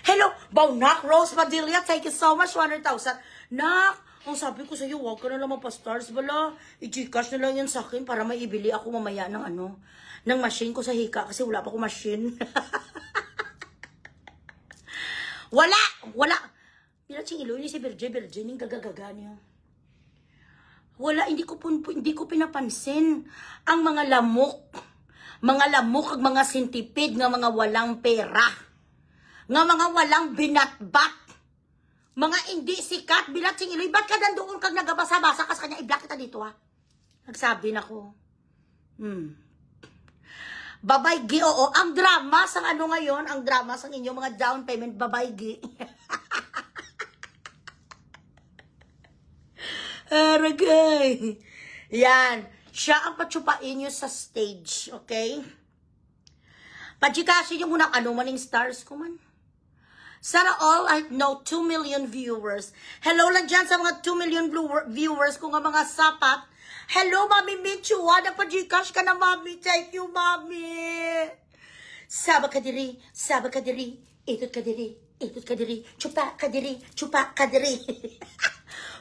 Hello, Baunak Rose Padilla. Thank you so much, 100,000. Nak, ang sabi ko sa'yo, huwag ka na lang magpa-stars. Bala, i-gcash na lang yan sa akin para maibili ako mamaya ng ng machine ko sa hika kasi wala pa ko machine. Wala. Pinatsing ilo ni si Virgin yung gagagaga niyo. Wala, hindi ko pinapansin ang mga lamok ag mga sintipid nga mga walang pera, nga mga walang binatbat, mga hindi sikat. Bilatsing ilo, ba't ka nandoon kag nagabasa-basa kas kanya i-block kita dito ha? Nagsabi na ko. Babaygi, oo. Ang drama sang ngayon, ang drama sang inyong mga down payment, babaygi. Aragay. Yan. Siya ang patsupain nyo sa stage, okay? Pachikashi yung muna, maning stars ko man. Sana all, I know, 2 million viewers. Hello lang dyan sa mga 2 million viewers ko nga mga sapat. Hello, Mami Michua. Nagpa-Gcash ka na, Mami. Thank you, Mami. Saba ka diri. Itot ka diri. Chupa ka diri.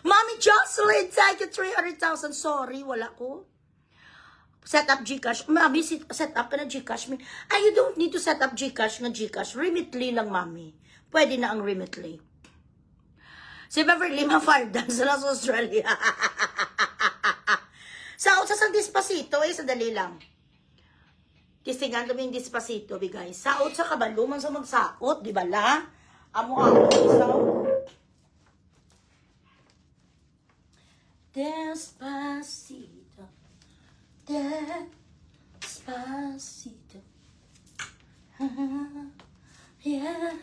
Mami Jocelyn, thank you, 300,000. Sorry, wala ko. Set up Gcash. Mami, set up ka na Gcash. You don't need to set up Gcash nga Gcash. Remitly lang, Mami. Pwede na ang Remitly. Si Beverly Mafardan sa Australia. Saot sa Despacito, sandali lang. Tistingan kami yung Despacito, guys. Saot sa kabaluman sa magsaot, di ba la? Amo, Despacito. Despacito. Yeah.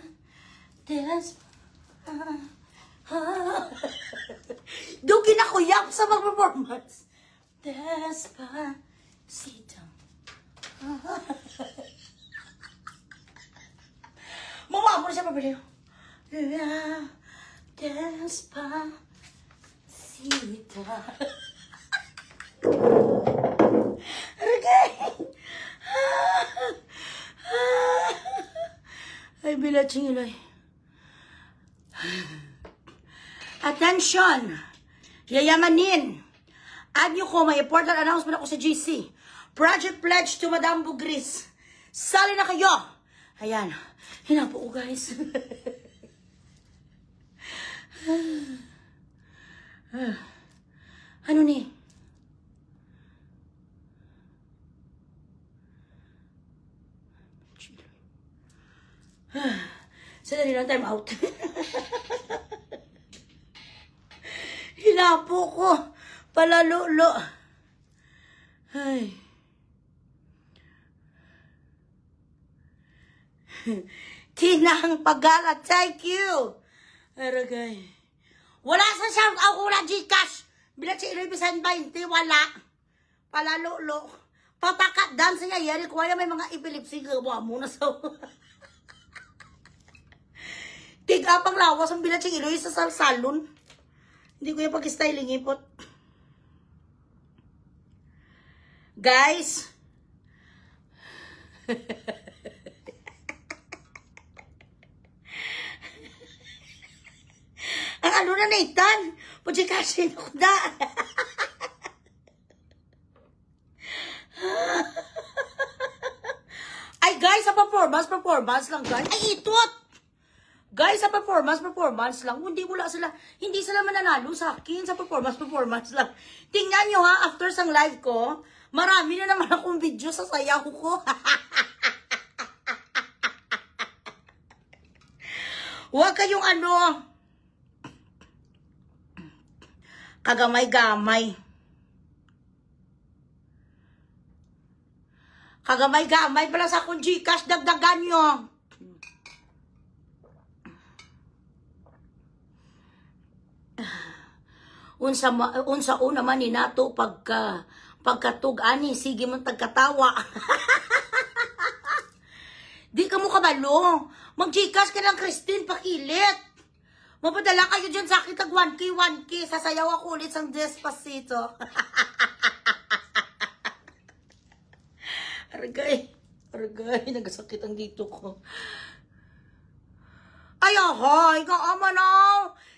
Dugi na ko yap sa mag-performance. Despacito. Mama mo na siya pabili. Despacito. Aragay. Ay, bilaching iloy. Attention! Yayamanin! Add nyo ko, may important announcement ako sa GC. Project pledge to Madam Bugris. Sali na kayo! Ayan. Hinapo ko, guys. Ano ni? Sadali lang, time out. Hinapo ko. Palalo-lo. Ay. Tinang Pagala, thank you. Aragay. Wala sa shout out ko na Gcash. Bilang si Iloy Bisan 20, wala. Palalo-lo. Papakat dance niya, yari ko may mga epilepsy. Gawa mo na sa... Tig-apang lawas ang bilang si Iloy sa salon. Hindi ko yung pag-styling ipot. Guys. Ang ano na Nathan? Pwede kasi ako na. Ay guys, sa performance lang guys. Ay itot! Guys, sa performance lang. Hindi sila mananalo sa akin sa performance lang. Tingnan nyo ha, after sang live ko, marami na naman akong video sa sayaw ko. Huwag kayong ano, kagamay-gamay. Kagamay-gamay pala sa akong Gcash, dagdagan nyo. Unsa una man ni nato pagkatug-ani, sige man tagkatawa. Di ka mo kabalo. Mag-Gcash ka lang, Christine, pakilit. Mapadala kayo dyan sa akin tag 1K. Sasayaw ako ulit sang Despacito. Aragay, nagasakit ang dito ko. Ay, ahoy, kaama na.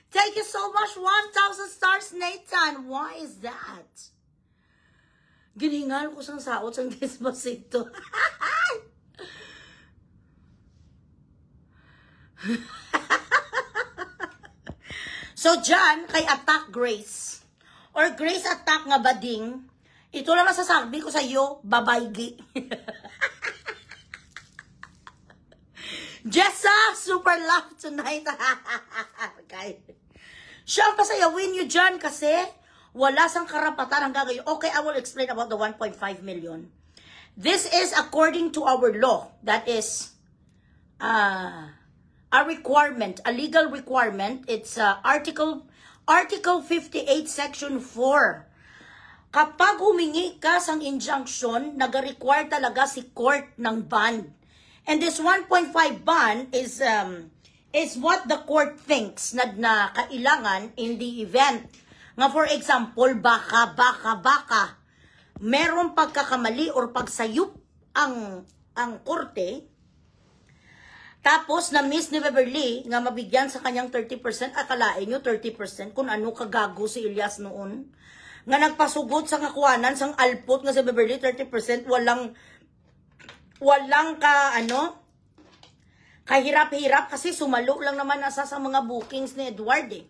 Thank you so much, 1,000 stars, Nathan. Why is that? Giningal ko sang saot sang Despacito. So, dyan, kay Attack Grace, or Grace Attack nga bading, ito lang masasabi ko sa iyo, babaygi. Jessa, super love tonight. Okay. Siya ang pasayawin nyo dyan kasi wala sang karapatan ang gagawin. Okay, I will explain about the 1.5 million. This is according to our law. That is a requirement, a legal requirement. It's Article 58, Section 4. Kapag humingi ka sang injunction, nag-require talaga si court ng bond. And this 1.5 bond is what the court thinks na kailangan in the event. Nga for example, baka meron pagkakamali or pagsayup ang korte. Tapos na miss ni Beverly nga mabigyan sa kanyang 30%, akalain nyo 30% kung ano kagago si Elias noon. Nga nagpasugod sa kakuanan sang alpot nga si Beverly 30%, walang kahirap-hirap kasi sumalo lang naman nasa sa mga bookings ni Edward eh.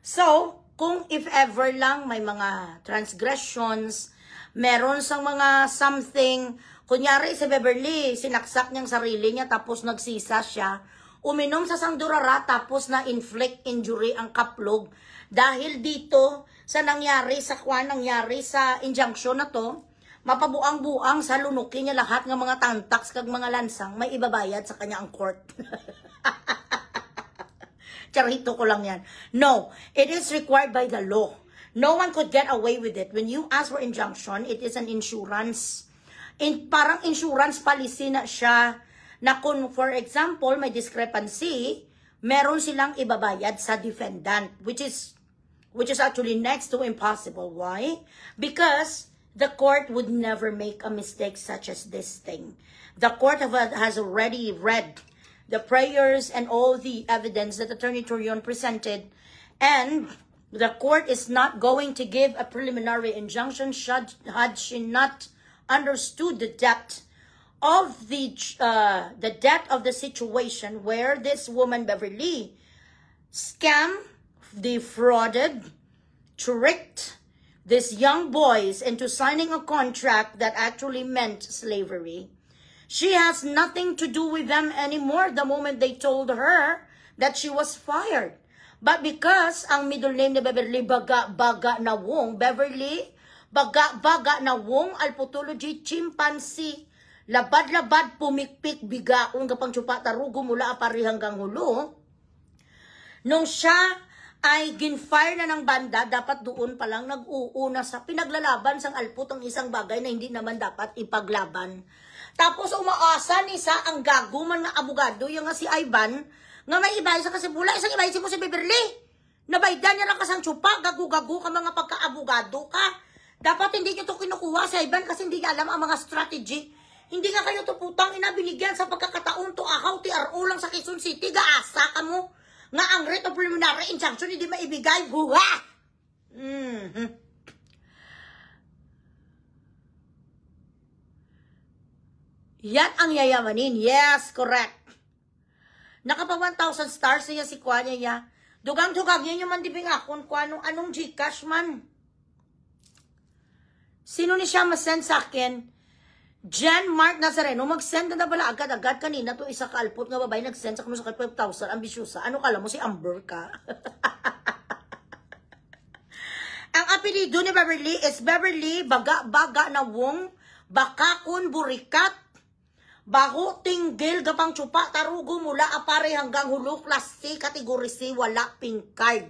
So, kung if ever lang may mga transgressions, meron sang mga something, kunyari si Beverly, sinaksak niyang sarili niya tapos nagsisa siya, uminom sa sangdurara tapos na-inflict injury ang kaplog. Dahil dito, sa nangyari sa injunction na to, mapabuang-buang sa lunukin niya lahat ng mga tantaks kag mga lansang, may ibabayad sa kanya ang court. Charito ko lang yan. No, it is required by the law. No one could get away with it. When you ask for injunction, it is an insurance. parang insurance policy na siya na kung, for example, may discrepancy, meron silang ibabayad sa defendant, which is actually next to impossible. Why? Because the court would never make a mistake such as this thing. The court has already read the prayers and all the evidence that Attorney Torion presented, and the court is not going to give a preliminary injunction had she not understood the depth of the depth of the situation where this woman, Beverly, scammed, defrauded, tricked these young boys into signing a contract that actually meant slavery. She has nothing to do with them anymore the moment they told her that she was fired. But because ang middle name ni Beverly, Baga na Wong, Beverly, Baga na Wong, alputology, chimpanzee, labad-labad, pumikpik, bigaon, kapang tsupa, tarugo mula apari hanggang hulo. Nung siya ay ginfire na ng banda, dapat doon palang nag-uuna sa pinaglalaban sang alput ang isang bagay na hindi naman dapat ipaglaban. Tapos umaasa ni sa ang gago man nga abogado, yung nga si Ivan, nga may ibay sa kasibula, isang ibay si mo si Beverly. Nabaydan niya lang kasang tsupa, gago-gago ka mga pagka-abogado ka. Dapat hindi niyo to kinukuha si Ivan kasi hindi niya alam ang mga strategy. Hindi nga kayo to putang ina binigyan sa pagkakataon to ahaw TRO lang sa Quezon City, gaasa ka mo. Nga ang writ of preliminary injunction hindi maibigay, buha! Yan ang yayamanin. Yes, correct. Nakapa 1,000 stars niya si Kwa niya. Dugang-dugag niya yung mandibing akon kung anong Gcash man. Sino ni siya masend sa akin? Jan Mark Nazareno, mag-send na pala agad-agad kanina to isa kaalpot nga babae, nag-send sa kamo sa 5,000, ambisyosa. Ano kala mo, si Amber ka? Ang apelido ni Beverly is Beverly Baga na Wong, Bakakon Burikat, Bago Tinggil Gapang Tsupa, Tarugo mula apare hanggang hulo, class C, category C, wala pink card.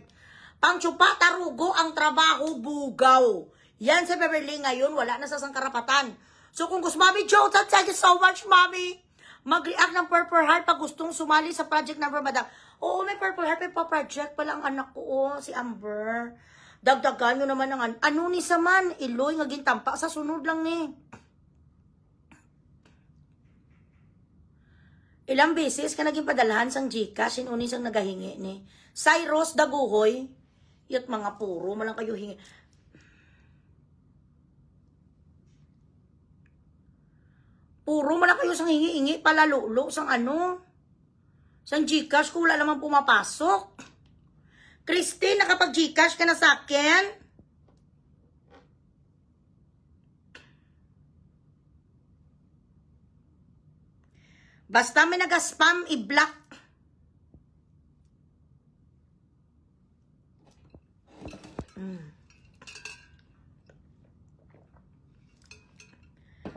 Pang Tsupa, Tarugo, ang trabaho, bugaw. Yan si Beverly ngayon, wala na sa sangkarapatan. So kung gusto, Mami Jo, thank you so much, Mami. Mag-react ng Purple Heart pag gustong sumali sa project number madam. Oo, may Purple Heart, may pa-project pala ang anak ko, si Amber. Dagdagan nyo naman ang ano ni Saman, iloy, nga gintampa, sa sunod lang ni. Ilang beses ka naging padalahan sang Gcash, sinuni sang nagahingi ni. Cyrus Daguhoy, yut mga puro, malang kayo hingi. Puro man kayo sang hingi-hingi, palalulo, sang ano? Sang Gcash, kung wala naman pumapasok. Christine, nakapag-Gcash ka na sa akin? Basta may nag-spam, i-block.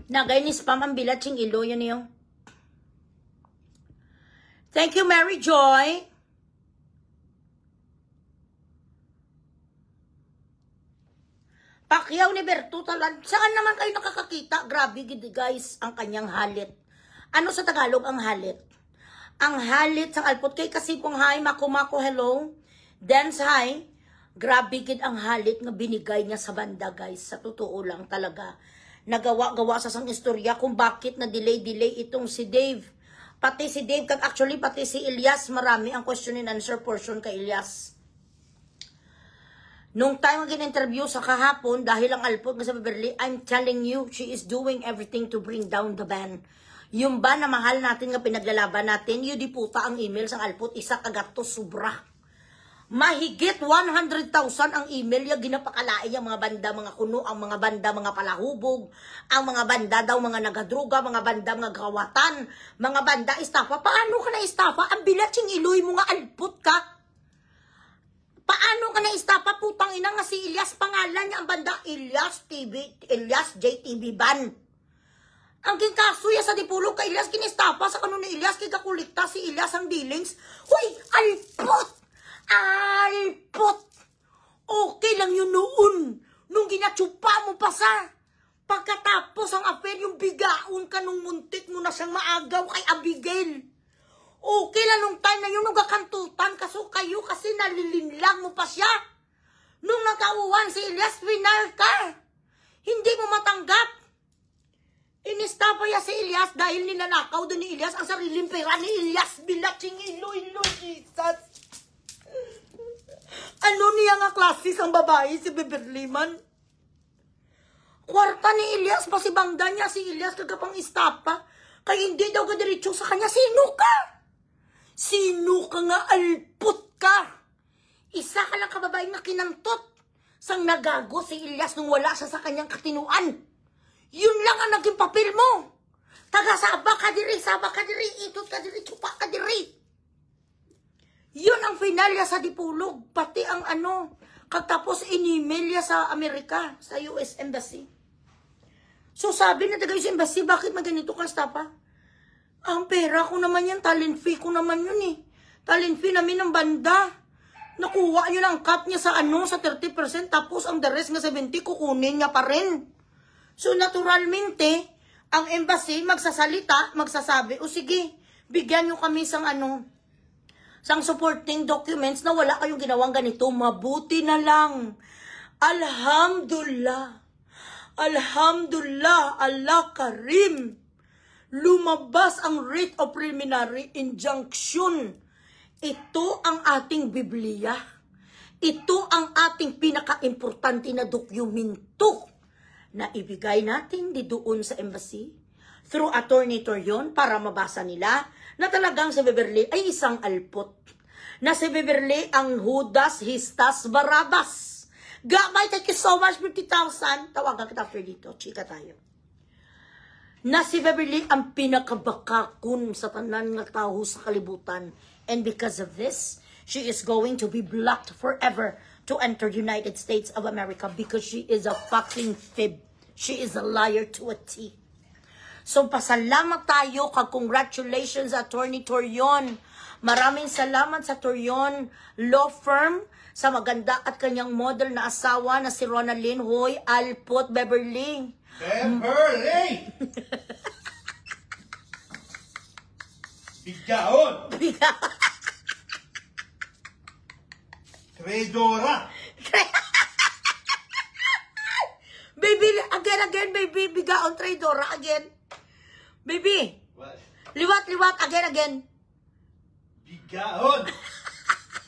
Nagay ni spam ang bilat sing ilo, yun yun. Thank you, Mary Joy. Pacquiao ni Berto talan. Saan naman kayo nakakakita? Grabe, guys, ang kanyang halit. Ano sa Tagalog ang halit? Ang halit sa alpot kay Kasipong hi, Makumako, hello. Dance hi. Grabe, gid ang halit nga binigay niya sa banda, guys. Sa totoo lang talaga. Nagawa-gawa sa sang istorya kung bakit na delay itong si Dave. Pati si Dave, actually pati si Elias, marami ang question and answer portion kay Elias. Nung time ang gin-interview sa kahapon, dahil ang alpot nga sa Beverly, I'm telling you, she is doing everything to bring down the ban. Yung ban na mahal natin nga pinaglalaban natin, yun di puta ang email sa alpot, isa kagato sobra. Mahigit 100,000 ang email yung ginapakalain yung mga banda, mga kuno, ang mga banda, mga palahubog, ang mga banda daw, mga nagadruga, mga banda, mga gawatan, mga banda, estafa. Paano ka na estafa? Ang bilat yung iloy mo nga alpot ka. Paano ka na estafa? Putang ina nga si Elias, pangalan niya ang banda, Elias JTV Ban. Ang kinkasuya sa dipulog kay Elias, kinestafa sa kanon ni Elias, kikakulikta si Elias ang dealings. Hoy, alpot! Alpot! Okay lang yun noon. Nung ginatsupa mo pa sa. Pagkatapos ang affair, yung bigaon ka nung muntik mo na siyang maagaw kay Abigail. Okay lang nung time na yun, nagakantutan kaso kayo kasi nalilinlang mo pa siya. Nung natauhan si Elias, final ka. Hindi mo matanggap. Inistapa ya si Elias dahil nilanakaw doon ni Elias ang sariling pera ni Elias. Bilatsing ilo, Jesus. Ano niya nga klasis ang babae si Beverly man? Kwarta ni Elias, pasibangda niya si Elias kagapang istapa. Kaya hindi daw kadiretso sa kanya. Sino ka? Sino ka nga alput ka? Isa ka lang kababaeng na kinantot. Sang nagago si Elias nung wala siya sa kanyang katinuan. Yun lang ang naging papel mo. Taga-saba ka diri, itot ka diri, tsupa ka diri. Yun ang finalya sa Dipulog. Pati ang kagtapos in-email niya sa Amerika, sa US Embassy. So sabi na taga US Embassy, bakit maganito ka, Stapa? Ang pera ko naman yan, talent fee ko naman yun eh. Talent fee namin ng banda. Nakuha nyo ng cut niya sa sa 30%, tapos ang the rest nga 70%, kukunin niya pa rin. So naturalmente, ang embassy magsasalita, magsasabi, o sige, bigyan nyo kami sang sang supporting documents na wala kayong ginawang ganito. Mabuti na lang. Alhamdulillah. Alhamdulillah, Allah Karim. Lumabas ang writ of preliminary injunction. Ito ang ating Biblia. Ito ang ating pinaka-importante na dokumento na ibigay natin di doon sa embassy through Attorney Torion para mabasa nila na talagang si Beverly ay isang alpot. Na si Beverly ang Judas Histas Barabas. Gamay, thank you so much, 50,000. Tawagan kita after dito. Chika tayo. Na si Beverly ang pinakabakakon sa tanan nga tao sa kalibutan. And because of this, she is going to be blocked forever to enter United States of America because she is a fucking fib. She is a liar to a T. So pasalamat tayo kag congratulations Attorney Torion. Maraming salamat sa Torion Law Firm sa maganda at kanyang model na asawa na si Ronaldin Hoy Alpot Beverly. Beverly! Bigaon! Traidora! Baby, again, baby. Bigaon, traidora, again. Baby. What? Liwat, again. Bigaon!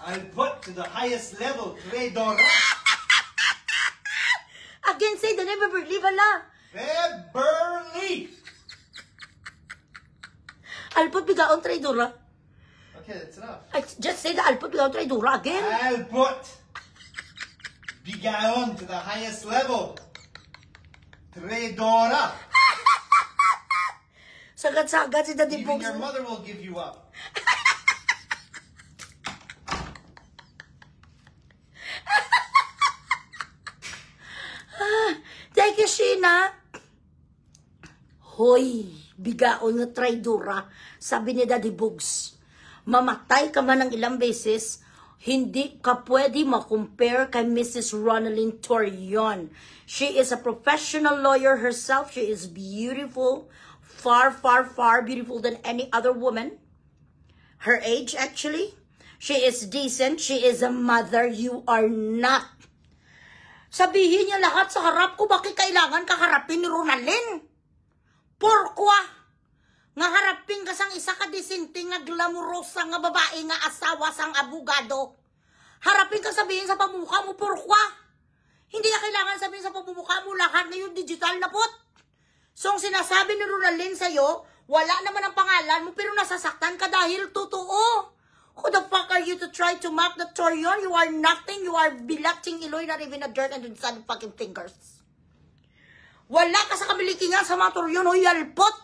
I'll put to the highest level, traidora! Again, say the name of Beverly, bala. Beverly! Alpot, bigaon, traidora. Okay, that's enough. I just say the Alpot, bigaon, traidora, again. I'll put Bigaon to the highest level. Traidora. Sagad-sagad si Daddy Even Bogs. your mother will give you up. Thank you, Sheena. Hoy, bigaon nga traidora, sabi ni Daddy Bogs. Mamatay ka man ng ilang beses, hindi ka pwede ma-compare kay Mrs. Ronaldin Torion. She is a professional lawyer herself. She is beautiful, far beautiful than any other woman. Her age, actually. She is decent. She is a mother. You are not. Sabihin niya lahat sa harap ko, bakit kailangan kaharapin ni Ronaldin? Porkwa? Nga harapin ka sang isa ka disinting nga glamurosa nga babae nga asawa sang abogado. Harapin ka sabihin sa pamukha mo, porkwa? Hindi na kailangan sabihin sa pamukha mo, lahat ngayon digital na pot. So, ang sinasabi ni Ronaldin sa'yo, wala naman ang pangalan mo, pero nasasaktan ka dahil totoo. Who the fuck are you to try to mock the Torion? You are nothing. You are bilating Iloy, not even a dirt and inside fucking fingers. Wala ka sa kamilikingan sa mga Torion, o yalpot.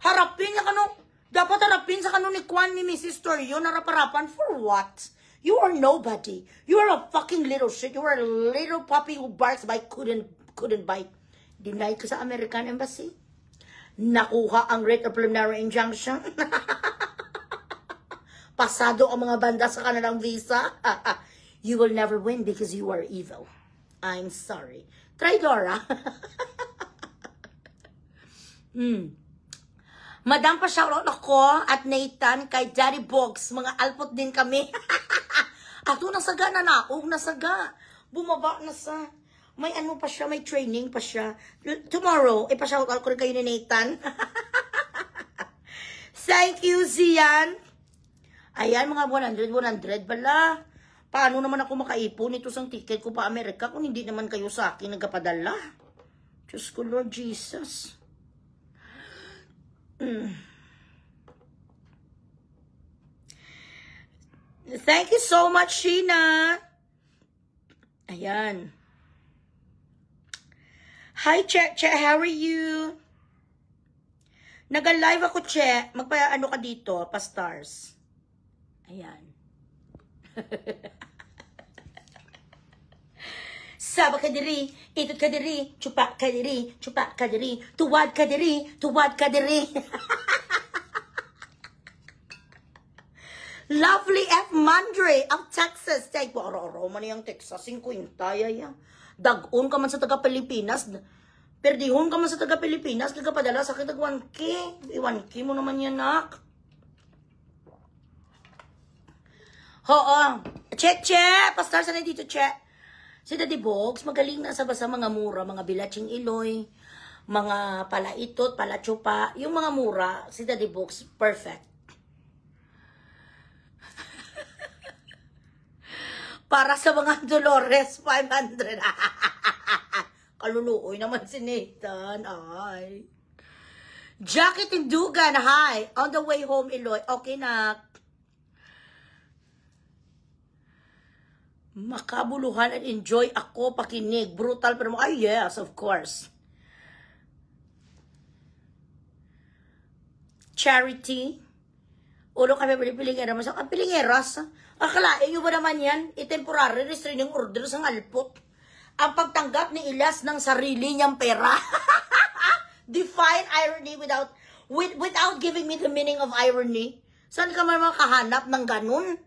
Harapin niya kano, dapat harapin sa kano ni Kwan ni Mrs. Torion, harap-harapan for what? You are nobody. You are a fucking little shit. You are a little puppy who barks but couldn't bite. Denied ko sa American Embassy. Nakuha ang writ of preliminary injunction. Pasado ang mga banda sa kanilang visa. You will never win because you are evil. I'm sorry. Traidora. Madam pa shoutout ako at Nathan kay Daddy Bogs. Mga alpot din kami. Ato, nasaga na ako. Nasaga. Bumaba na sa... May ano pa siya, may training pa siya. Tomorrow, ipashoutout ko rin kayo ni Nathan. Thank you, Zian. Ayan, mga 100 pala. Paano naman ako makaipon ito sang ticket ko pa Amerika kung hindi naman kayo sa akin nagkapadala? Diyos ko, Lord Jesus. Thank you so much, Sheena. Ayan. Hi, Che. Che, how are you? Nag-live ako, Che. Magpa-ano ka dito, pa-stars. Ayan. Saba ka diri, itot ka diri, chupa ka diri, tuwad ka diri, tuwad ka diri. Lovely F. Mandre of Texas. Take mo, oro man yung Texas, 50 yan. Dag-on ka man sa taga-Pilipinas, perdihon ka man sa taga-Pilipinas, nagkapadala sa kitag 1K. 1K mo naman yan, nak. Oo. Che, pastar sa na dito, Che. Si Daddy Bogs, magaling na sa basa mga mura, mga bilatsing iloy, mga palaitot, palatsupa. Yung mga mura, si Daddy Bogs, perfect. Para sa mga Dolores, 500. Kaluluoy naman si Nathan. Ay. Jackie Tindugan, hi. On the way home, Iloy. Okay na. Makabuluhan and enjoy ako pakinig. Brutal pero ay yes, of course. Charity. Ulo kami pilingeras. Mas ang pilingeras. Akalain nyo ba naman yan? I-temporary restraining order sa alpot. Ang pagtanggap ni Ilyas ng sarili niyang pera. Define irony without giving me the meaning of irony. Saan ka man makahanap ng ganun?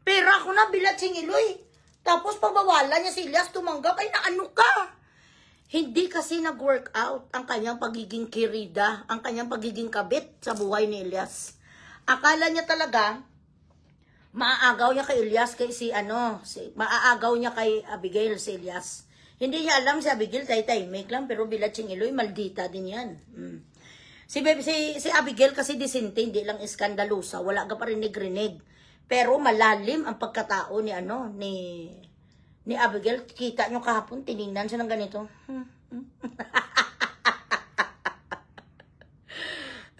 Pera ko na, bilatsing iloy. Tapos pagbawalan niya si Ilyas tumanggap, ay naano ka? Hindi kasi nag-work out ang kanyang pagiging kirida, ang kanyang pagiging kabit sa buhay ni Ilyas. Akala niya talaga, maaagaw niya kay Ilyas, maaagaw niya kay Abigail si Ilyas. Hindi niya alam si Abigail, tay-tay-make lang, pero bilatsing iloy, maldita din yan. Si Abigail kasi disinte, hindi lang iskandalusa, wala ka pa rinig-rinig. Pero malalim ang pagkatao ni Abigail. Kita nyo kahapon, tiningnan siya ng ganito.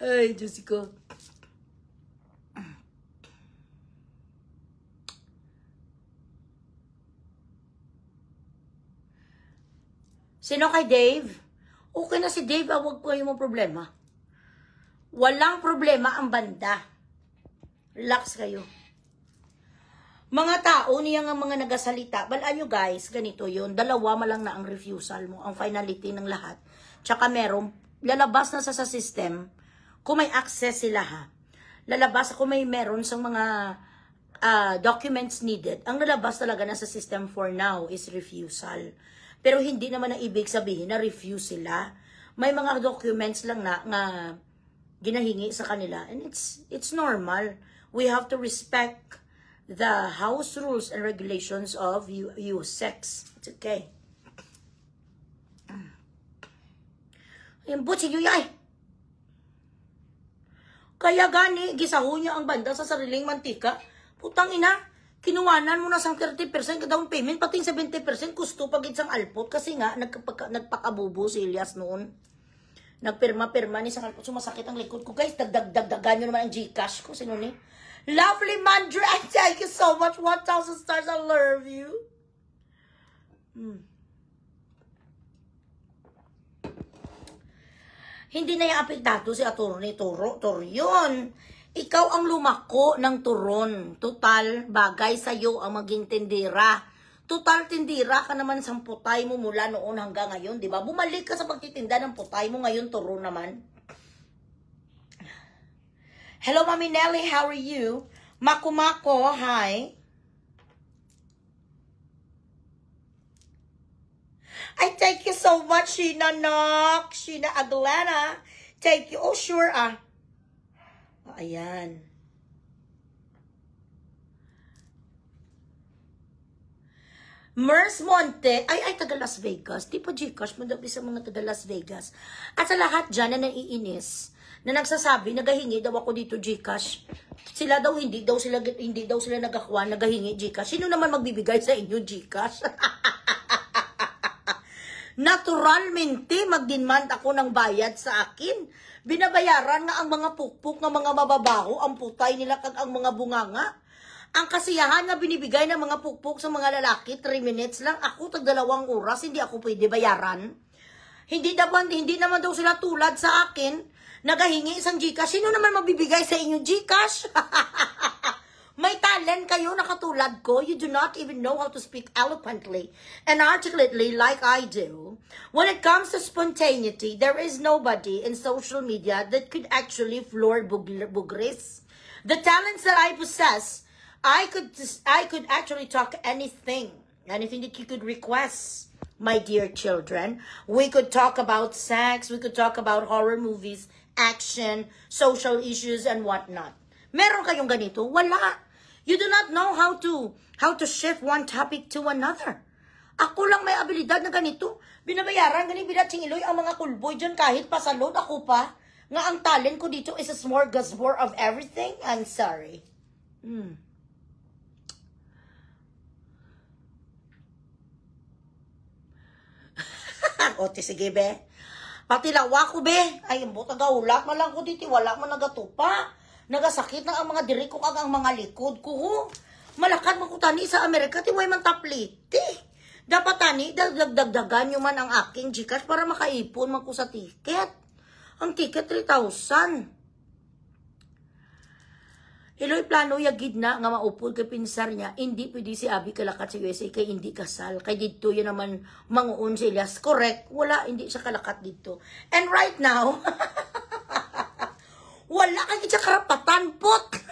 Ay, Diyos ko. Sino kay Dave? Okay na si Dave, huwag ko yung problema. Walang problema ang banda. Relax kayo. Mga tao niya nga mga nagasalita, balaan nyo guys, ganito yun, dalawa malang na ang refusal mo, ang finality ng lahat. Tsaka meron, lalabas na sa system, kung may access sila ha, lalabas kung may meron sa mga documents needed, ang lalabas talaga na sa system for now is refusal. Pero hindi naman ang ibig sabihin na refuse sila. May mga documents lang na ginahingi sa kanila, and it's normal. We have to respect the house rules and regulations of sex. It's okay. Ayan, butsi nyo yay. Kaya gani, gisaho niya ang banda sa sariling mantika. Putang ina, kinuwanan mo na sang 30% ka down payment, pati 70% gusto pag isang alpot. Kasi nga, nagpakabubo si Ilyas noon. Nagpirma-pirma ni sang alpot. Sumasakit ang likod ko. Guys, dagdagan nyo naman ang Gcash ko. Sino ni? Lovely Mandra, thank you so much. 1,000 stars, I love you. Hindi na yung apektado si Atty. Torion. Ikaw ang lumako ng turon. Total, bagay sa'yo ang maging tindira. Total, tindira ka naman sa putay mo mula noon hanggang ngayon, di ba? Bumalik ka sa pagtitinda ng putay mo ngayon, turon naman. Hello, Mami Nelly. How are you? Makumako, hi. Ay, thank you so much, Sheena Nock. Sheena Aglana. Thank you. Oh, sure, ah. Oh, ayan. Mers Monte, ay, taga Las Vegas. Di pa Gcash, madabi sa mga taga Las Vegas. At sa lahat dyan na naiinis, na nagsasabi, nagahingi daw ako dito Gcash. Sila daw, hindi daw sila nagakuha, nagahingi Gcash. Sino naman magbibigay sa inyo Gcash? Naturalmente, magdemand ako ng bayad sa akin. Binabayaran nga ang mga pukpuk ng mga mababaho, ang putay nila kag ang mga bunganga. Ang kasiyahan na binibigay ng mga pukpuk sa mga lalaki, 3 minutes lang. Ako, tag 2 oras, hindi ako pwede bayaran. Hindi naman daw sila tulad sa akin, nagahingi isang Gcash. Sino naman magbibigay sa inyo Gcash? May talent kayo na katulad ko. You do not even know how to speak eloquently and articulately like I do. When it comes to spontaneity, there is nobody in social media that could actually floor bugris. The talents that I possess, I could actually talk anything that you could request, my dear children. We could talk about sex, we could talk about horror movies, action, social issues, and whatnot. Meron kayong ganito? Wala. You do not know how to shift one topic to another. Ako lang may abilidad na ganito. Binabayaran, ganito binatingiloy ang mga kulboy dyan kahit pasalod ako pa. Nga ang talent ko dito is a smorgasbord of everything. I'm sorry. Ote, sige be. Pati lawa ko be. Ay, buta gaulat man lang ko dito. Wala man nagatupa. Nagasakit na ang mga diri ko kag ang mga likod ko. Malakad man ko tani sa Amerika. Tiway man tapliti. Dapat tani, dagdagan nyo man ang aking Gcash para makaipon man ko sa ticket. Ang ticket, 3,000. Iloy plano yagid na nga maupod kay pinsar niya, hindi pwede si Abi kalakat sa USA kay hindi kasal. Kay dito yun naman manguon si Elias. Correct, wala, hindi siya kalakat dito. And right now, wala kay siya karapatan pot.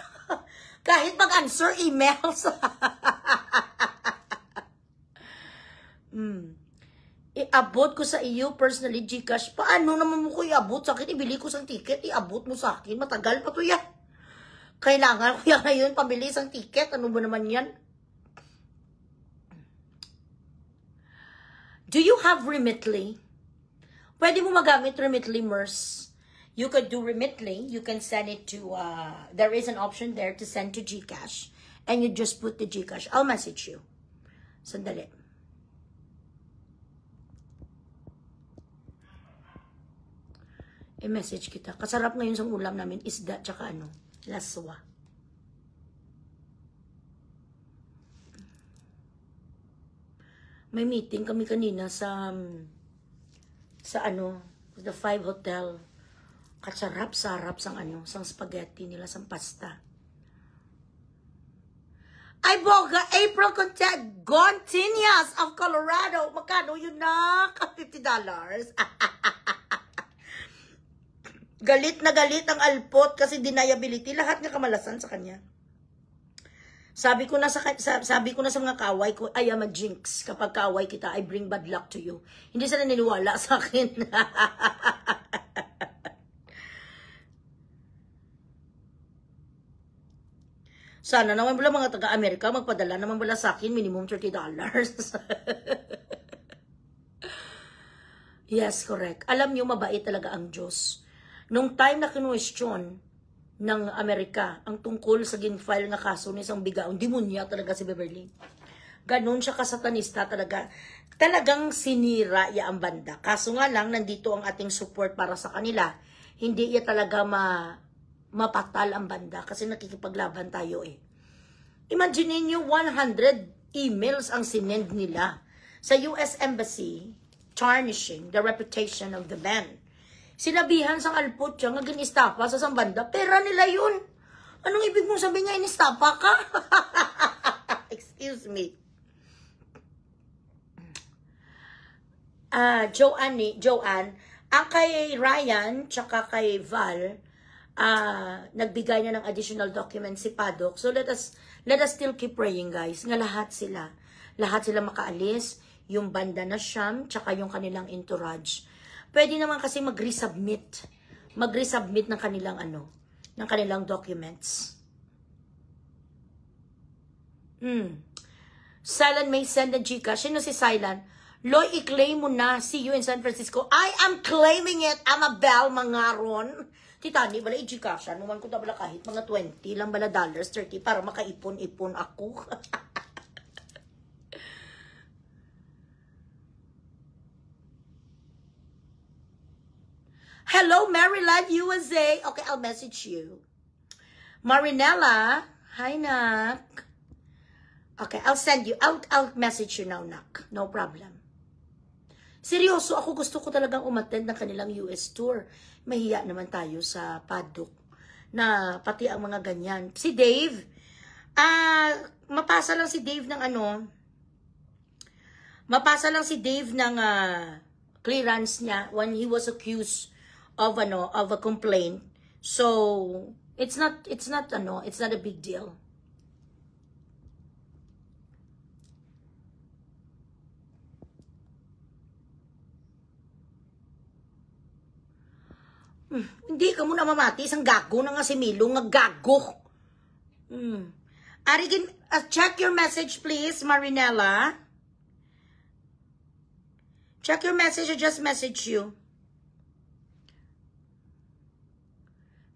Kahit mag-answer emails. Iabot ko sa iyo personally Gcash. Paano naman mo ko iabot sa akin? Ibili ko sa ticket, iabot mo sa akin. Matagal pa to yan. Kailangan ko yan ngayon, pabili isang ticket. Ano ba naman yan? Do you have Remitly? Pwede mo magamit Remitly, Mers. You could do Remitly. You can send it to, there is an option there to send to Gcash. And you just put the Gcash. I'll message you. Sandali. I-message kita. Kasarap ngayon sa ulam namin, isda, tsaka ano, laswa. May meeting kami kanina sa ano, the 5 Hotel. Kasarap-sarap sang ano, sang spaghetti nila, sang pasta. Ay, boga, April Gontinias of Colorado. Magkano yun na? $50. Galit na galit ang alpot kasi deniability. Lahat nga kamalasan sa kanya. Sabi ko na sa mga kaway ko, I am a jinx. Kapag kaway kita, I bring bad luck to you. Hindi sila niniwala sa akin. Sana naman wala mga taga-Amerika magpadala naman wala sa akin minimum $30. Yes, correct. Alam niyo mabait talaga ang Diyos. Nung time na kinuwestiyon ng Amerika ang tungkol sa ginfile nga kaso ni isang bigaong demonya talaga si Beverly. Ganon siya kasatanista talaga. Talagang sinira iya ang banda. Kaso nga lang nandito ang ating support para sa kanila. Hindi iya talaga mapatal ang banda kasi nakikipaglaban tayo eh. Imagine niyo 100 emails ang sinend nila sa US Embassy tarnishing the reputation of the band. Sinabihan sang alpot siya nga ginistapa sa sambanda. Pera nila yun. Anong ibig mong sabihin nga inistapa ka? Excuse me. Joanne, ang kay Ryan tsaka kay Val, nagbigay niya ng additional documents si Paddock. So let us still keep praying guys. Nga lahat sila makaalis. yung banda na Sham, tsaka yung kanilang entourage. Pwede naman kasi mag-resubmit ng kanilang ng kanilang documents. Silent may send a Gcash. Sino si Silent? Loy, i-claim mo na. See you in San Francisco. I am claiming it. Amabel Mangaron. Titani, bala i-Gcash. Numan ko na bala kahit mga 20 lang bala dollars, 30 para makaipon-ipon ako. Hello, Maryland, USA. Okay, I'll message you. Marinella. Hi, Nak. Okay, I'll send you. I'll message you now, Nak. No problem. Seryoso, ako gusto ko talagang umattend ng kanilang US tour. Mahiya naman tayo sa paddock na pati ang mga ganyan. Si Dave, mapasa lang si Dave ng mapasa lang si Dave ng clearance niya when he was accused of a complaint. So, it's not a big deal. Hindi ka muna mamati. Isang gago na nga si Milo. Nga gago. Arigin, check your message please, Marinella. Check your message. I just message you.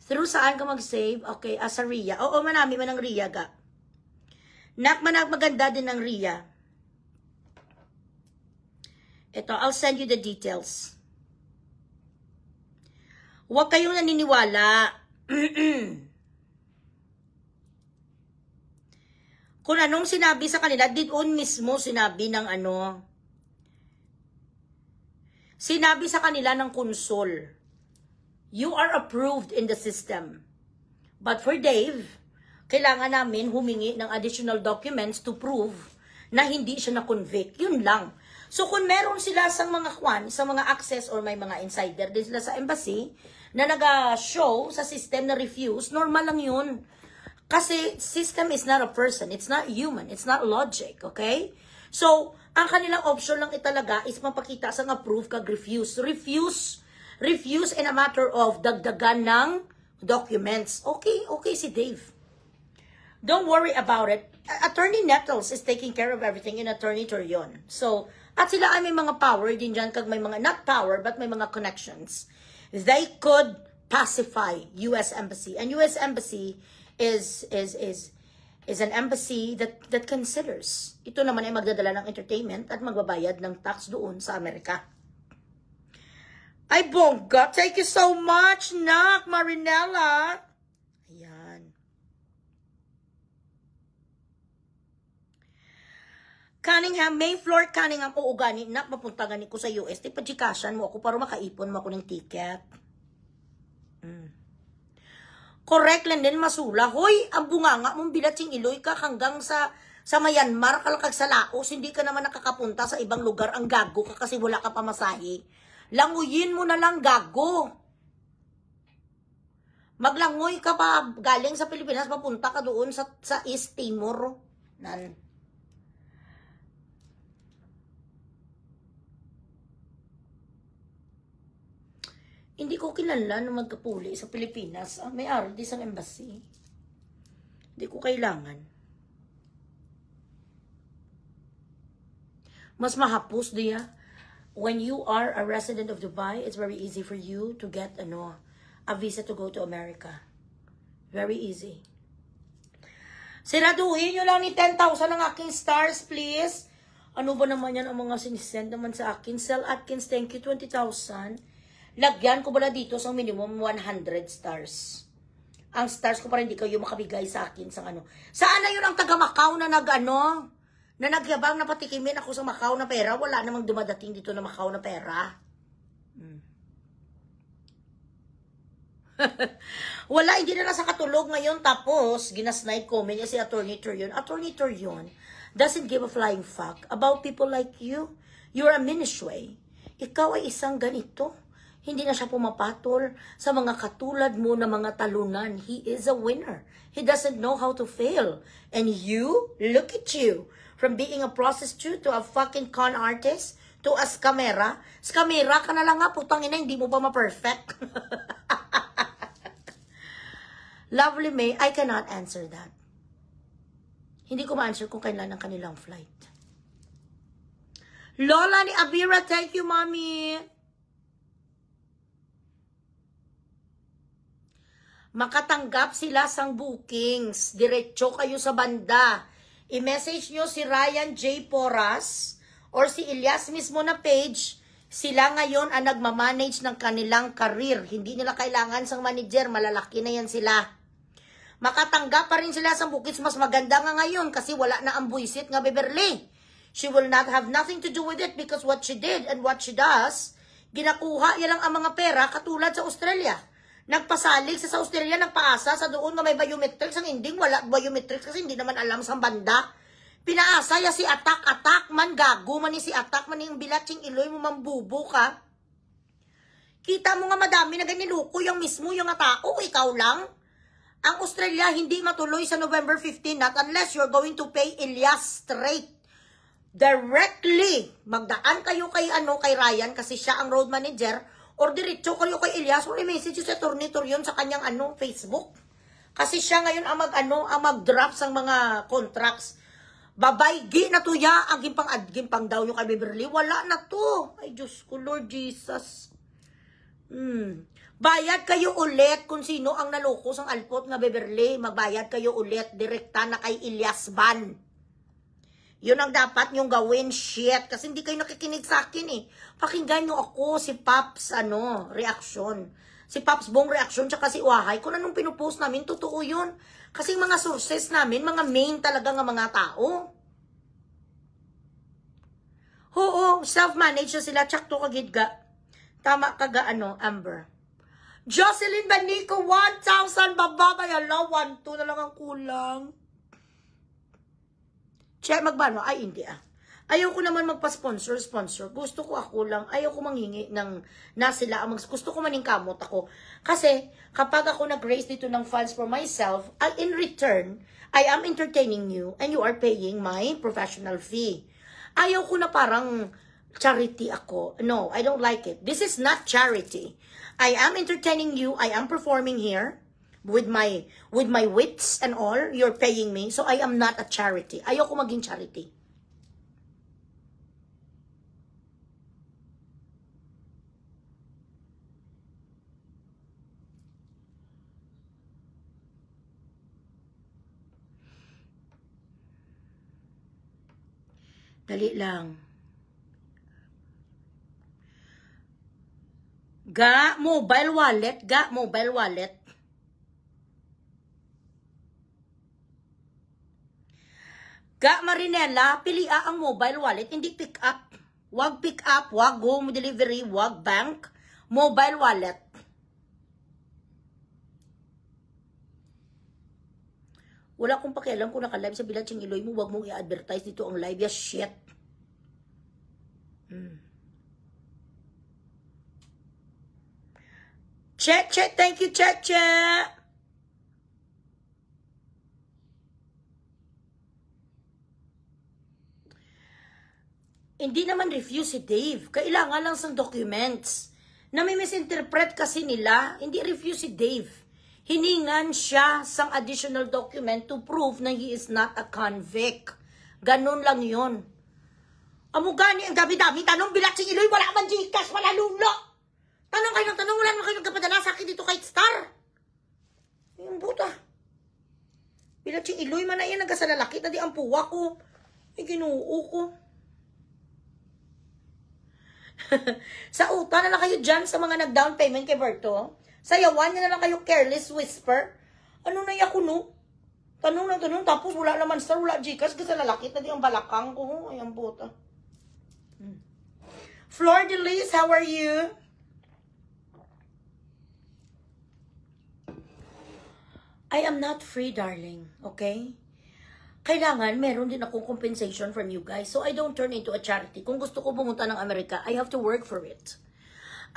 Through saan ka mag-save? Okay, sa Ria. Oo, manami man ang Ria ga. Maganda din ang Ria. Ito, I'll send you the details. Huwag kayong naniniwala. Kung anong sinabi sa kanila, doon mismo sinabi ng sinabi sa kanila ng konsul. You are approved in the system. But for Dave, kailangan namin humingi ng additional documents to prove na hindi siya na-convict. Yun lang. So kung meron sila sa mga access or may mga insider din sila sa embassy na nag-show sa system na refuse, normal lang yun. Kasi system is not a person, it's not human, it's not logic, okay? So, ang kanilang option lang italaga is mapakita sa approve kag refuse. Refuse in a matter of dagdagan ng documents. Okay si Dave. Don't worry about it. Attorney Nettles is taking care of everything in Attorney Torion. So, at sila ay may mga power din dyan, kag may mga, not power, but may mga connections. They could pacify U.S. Embassy. And U.S. Embassy is an embassy that considers. Ito naman ay magdadala ng entertainment at magbabayad ng tax doon sa Amerika. Ay, bongga. Thank you so much, Nak, Marinella. Ayan. Cunningham, Mayflower Cunningham. Oo, gani, Nak, mapunta gani ko sa US. Tipajikasan mo ako para makaipon mo ako ng ticket. Correct lang din, masula. Hoy, ang bunganga mong bilatsing iloy ka hanggang sa Myanmar, kalakag sa Laos. Hindi ka naman nakakapunta sa ibang lugar. Ang gago ka kasi wala ka pamasahe. Languyin mo na lang, gago. Maglangoy ka pa galing sa Pilipinas, papunta ka doon sa East Timor. Hindi ko kilala na magkapuli sa Pilipinas. May-ari di sa embassy. Hindi ko kailangan. Mas mahapos diya. When you are a resident of Dubai, it's very easy for you to get a visa to go to America. Very easy. Siraduhin nyo lang ni 10,000 ang aking stars, please. Ano ba naman yan ang mga sinisend naman sa akin? Sel Atkins, thank you, 20,000. Lagyan ko bala dito sa minimum 100 stars. Ang stars ko para hindi kayo makabigay sa akin sa Saan na yun ang taga Macau na na nagyabang na patikimin ako sa Macau na pera? Wala namang dumadating dito na Macau na pera. Wala, hindi na nasa katulog ngayon. Tapos, ginasnipe comment niya si Attorney Torion. Attorney Torion doesn't give a flying fuck about people like you. You're a minishway. Ikaw ay isang ganito. Hindi na siya pumapatol sa mga katulad mo na mga talunan. He is a winner. He doesn't know how to fail. And you, look at you. From being a prostitute to a fucking con artist to a scamera. Scamera ka na lang nga, putang ina, hindi mo ba ma-perfect? Lovely May, I cannot answer that. Hindi ko ma-answer kung kailan ang kanilang flight. Lola ni Abira, thank you, mommy. Makatanggap sila sang bookings. Diretso kayo sa banda. I-message nyo si Ryan J. Porras or si Elias mismo na page. Sila ngayon ang nagmamanage ng kanilang career. Hindi nila kailangan sang manager. Malalaki na yan sila. Makatanggap pa rin sila sa bookings. Mas maganda nga ngayon kasi wala na ang buisit nga Beverly. She will not have nothing to do with it because what she did and what she does, ginakuha niya lang ang mga pera katulad sa Australia. Nagpasalig sa Australia, nagpaasa sa doon na may biometrics. Ang ending, wala biometrics kasi hindi naman alam sa banda. Pinaasa ya si Atak man, gago man ni si Atak man yung bilatsing iloy mo mambubo ka. Kita mo nga madami na ganiluko yung mismo yung tao, ikaw lang. Ang Australia hindi matuloy sa November 15 not unless you're going to pay Elias straight. Directly. Magdaan kayo kay Ryan kasi siya ang road manager. Or diretso kayo kay Elias or i-message sa Tornitor yun sa kanyang Facebook. Kasi siya ngayon ang mag-drop sang mga contracts. Babaygi na to ya ang gimpang daw yung kay Beverly. Wala na to. Ay Diyos ko, Lord Jesus. Bayad kayo ulit kung sino ang naloko sang alpot nga Beverly. Magbayad kayo ulit direkta na kay Elias Ban. Yun ang dapat nyong gawin, shit. Kasi hindi kayo nakikinig sa akin eh. Pakinggan nyo ako, si Pops, reaksyon. Si Pops Bong reaksyon, tsaka si Uahay. Kung anong pinupost namin, totoo yun. Kasi mga sources namin, mga main talaga ng mga tao. Oo, self-manage na sila, tsakto kagidga. Tama kaga, Amber. Jocelyn Banico, 1,000 bababay. Ala, 1,2 na lang ang kulang. Check magbano? Ay, hindi Ayaw ko naman magpa-sponsor. Gusto ko ako lang. Ayaw ko manghingi ng na sila. Gusto ko maning kamot ako. Kasi, kapag ako nag-raise dito ng funds for myself, in return, I am entertaining you and you are paying my professional fee. Ayaw ko na parang charity ako. No, I don't like it. This is not charity. I am entertaining you. I am performing here. With my wits and all, you're paying me. So I am not a charity. Ayoko maging charity. Dali lang. Mobile wallet. Marinela, pilia ang mobile wallet, hindi pick up. Wag pick up, wag home delivery, wag bank. Mobile wallet. Wala akong pakialam kung naka-live sa Bilatsing Iloy mo, wag mong i-advertise dito ang live. Yes, shit. Che, thank you, Che. Hindi naman refuse si Dave. Kailangan lang sang documents. Nami-misinterpret kasi nila, hindi refuse si Dave. Hiningan siya sang additional document to prove na he is not a convict. Ganun lang yun. Amo gani, ang dami-dami. Tanong Bilatsing Iloy, wala man Gcash, wala lulo. Tanong kayo ng tanong, wala naman kayo nagkapadala sa akin dito kay Star. Yung buta. Bilatsing Iloy, man na yan, nagkasalalaki. Tadi ang puwa ko. Ay, ginuo ko. Sa uta na lang kayo dyan sa mga nag-down payment kay Berto. Sayawan niya na lang kayo careless whisper. Ano na ako no? Tanong na tanong, tapos wala naman Star, wala Gcash kasi lalaki. Tadi ang balakang ko. Ay, ang buta. Flor Delise, how are you? I am not free, darling. Okay? Kailangan, meron din akong compensation from you guys. So, I don't turn into a charity. Kung gusto ko pumunta ng Amerika, I have to work for it.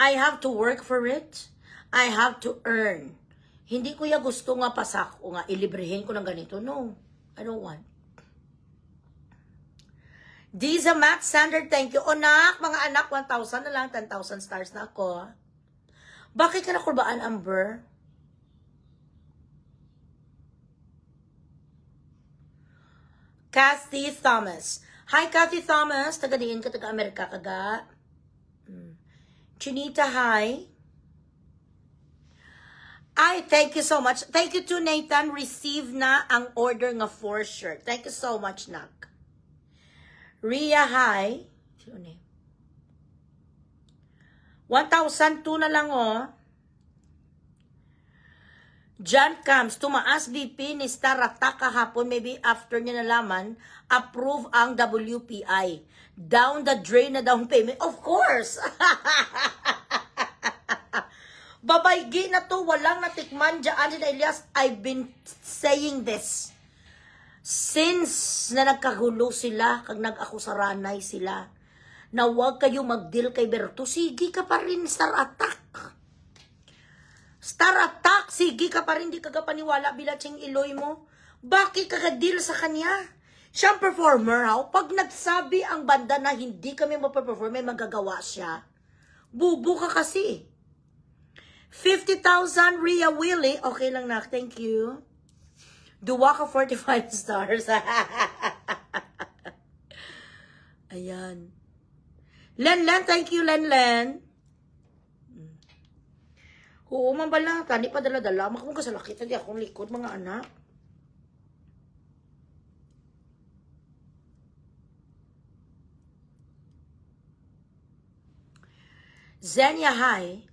I have to work for it. I have to earn. Hindi ko ya gusto nga pasak o nga ilibrehin ko ng ganito. No, I don't want. Diza Max Standard, thank you. Onak, mga anak, 1,000 na lang, 10,000 stars na ako. Bakit ka nakurbaan, Amber? Kathy Thomas. Hi, Kathy Thomas. Taga-diin ka, taga-Amerika ka ga. Chinita, hi. Ay, thank you so much. Thank you to Nathan. Receive na ang order nga 4 shirt. Thank you so much, Nak. Ria, hi. 1,002 na lang, oh. John Camps, tumaas BP ni Star Attack kahapon, maybe after niya nalaman, approve ang WPI. Down the drain na down payment. Of course! Babaygi na to, walang natikman dyan. Elias, I've been saying this. Since na nagkagulo sila, kag nag-ako sa ranay sila, na huwag kayo mag-deal kay Berto, sige ka pa rin, Star Attack. Star Attack, sige ka pa rin, di ka paniwala bilatsing iloy mo. Bakit ka-deal sa kanya? Siyang performer, ha? Pag nagsabi ang banda na hindi kami mapaperform, may magagawa siya. Bubo ka kasi. 50,000 Ria Willie. Okay lang na. Thank you. Duwa ka 45 stars. Ayan. Len, thank you, Len. Oo, mambala. Tani pa dala-dala. Makamong kasalakit. Hindi akong likod, mga anak. Zenia, hi.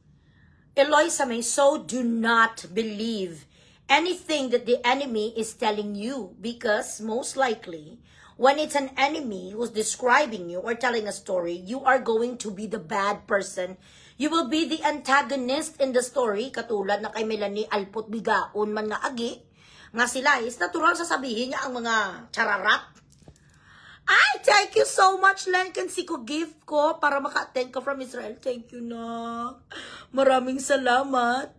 Eloisa May, so do not believe anything that the enemy is telling you, because most likely, when it's an enemy who's describing you or telling a story, you are going to be the bad person. You will be the antagonist in the story, katulad na kay Melanie Alpot Bigaon man nga agi, nga sila is natural sasabihin niya ang mga chararat. Ay, thank you so much, Len. Kansi ko gift ko para maka-attend ka from Israel. Thank you, na. Maraming salamat.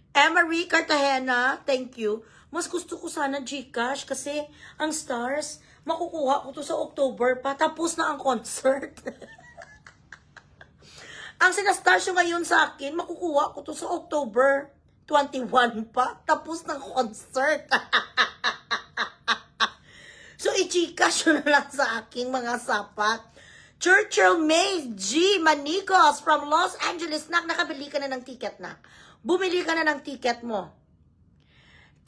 Emery Cartagena, thank you. Mas gusto ko sana Gcash kasi ang stars, makukuha ko to sa October pa. Tapos na ang concert. Ang sinastars yung ngayon sa akin, makukuha ko to sa October 21 pa. Tapos ng concert. So, i-Gcash na lang sa aking mga sapat. Churchill May G. Manicos from Los Angeles. Nakabili ka na ng ticket, nak. Bumili ka na ng ticket mo.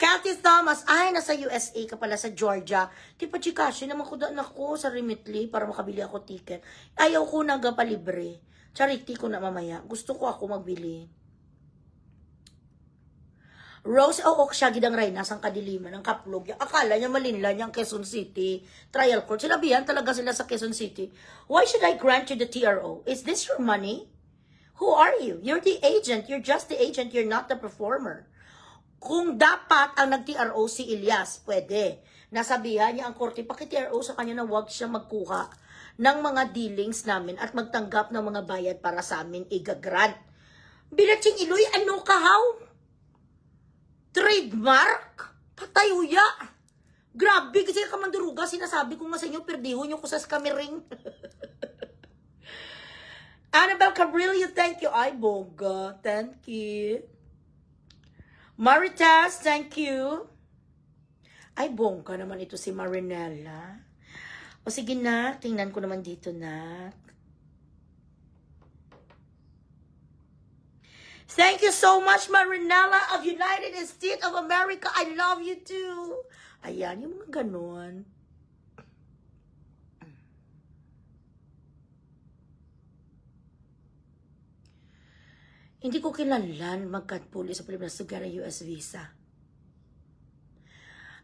Kathy Thomas. Ay, nasa USA ka pala, sa Georgia. Di pa Gcash, naman ko daan ako sa Remitly para makabili ako ticket. Ayaw ko nagapalibre. Charity ko na mamaya. Gusto ko ako magbili. Rose, siya gidang Reyna, sang kadiliman, ng kaplog. Akala niya malinlan yung Quezon City trial court. Sinabihan talaga sila sa Quezon City. Why should I grant you the TRO? Is this your money? Who are you? You're the agent. You're just the agent. You're not the performer. Kung dapat ang nag-TRO si Elias, pwede. Nasabihan niya ang korte, paki-TRO sa kanya na huwag siya magkuha ng mga dealings namin at magtanggap ng mga bayad para sa amin igagrant. Bilatsing iloy, ano ka, how? Trademark? Patayuya. Grabe, kasi ka manduruga. Sinasabi ko nga sa inyo, perdiho nyo ko sa scammering. Annabelle Cabrillo, thank you. Ay, boga. Thank you. Maritas, thank you. Ay, bongga naman ito si Marinella. O sige na, tingnan ko naman dito na. Thank you so much, Marinella of United States of America. I love you too. Ayan, yung mga ganon. Hindi ko kilalan magkatpuli sa Pilipinas sa US visa.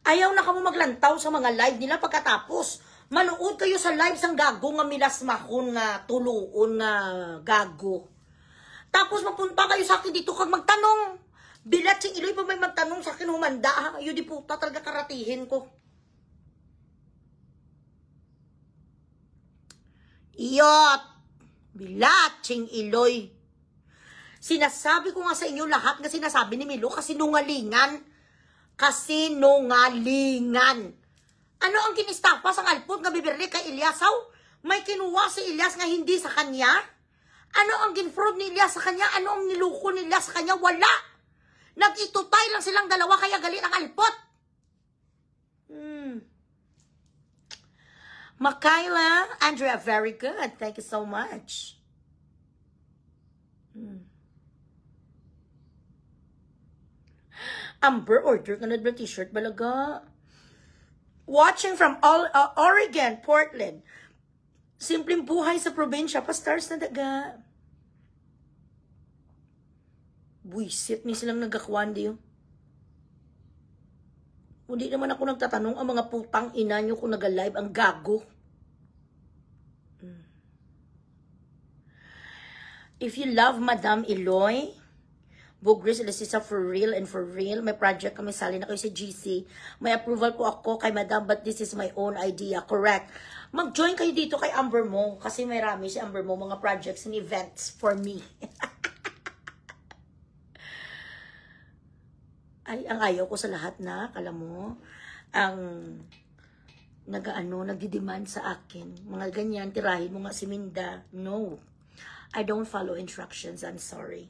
Ayaw na kamo maglantaw sa mga live nila pagkatapos. Manood kayo sa live sang gago nga milasmahon nga tuluon nga gago. Tapos mapunta kayo sa akin dito kag magtanong. Bilatsing iloy pa may magtanong sa akin, humanda ha. Ayo di puta talaga karatihin ko. Iyot. Bilatsing iloy. Sinasabi ko nga sa inyo lahat nga sinasabi ni Milo kasi nungalingan. Kasi nungalingan. Ano ang kinistapa sa alpot nga bibirli kay Elyasaw? May kinuha si Elias nga hindi sa kanya? Ano ang ginfraud ni Elias sa kanya? Ano ang niluko ni Elias sa kanya? Wala! Nag-itutay lang silang dalawa kaya galit ang alpot. Makayla, Andrea, very good. Thank you so much. Amber, order ka na ba t-shirt balaga? Watching from Oregon, Portland. Simpleng buhay sa probinsya, pa-stars na daga. Buisit ni silang nagkakuan diyo. Hindi naman ako nagtatanong, ang mga putang ina nyo kung nag-live, ang gago. If you love Madam Eloy, Bugris, Elisisa, for real and for real, may project kami, sali na kayo sa GC. May approval po ako kay Madam, but this is my own idea. Correct. Mag-join kayo dito kay Amber Mo, kasi may rami si Amber Mo, mga projects and events for me. Ay, ang ayaw ko sa lahat na, kala mo, ang nagdi-demand sa akin. Mga ganyan, tirahin mo nga si Minda. No. I don't follow instructions, I'm sorry.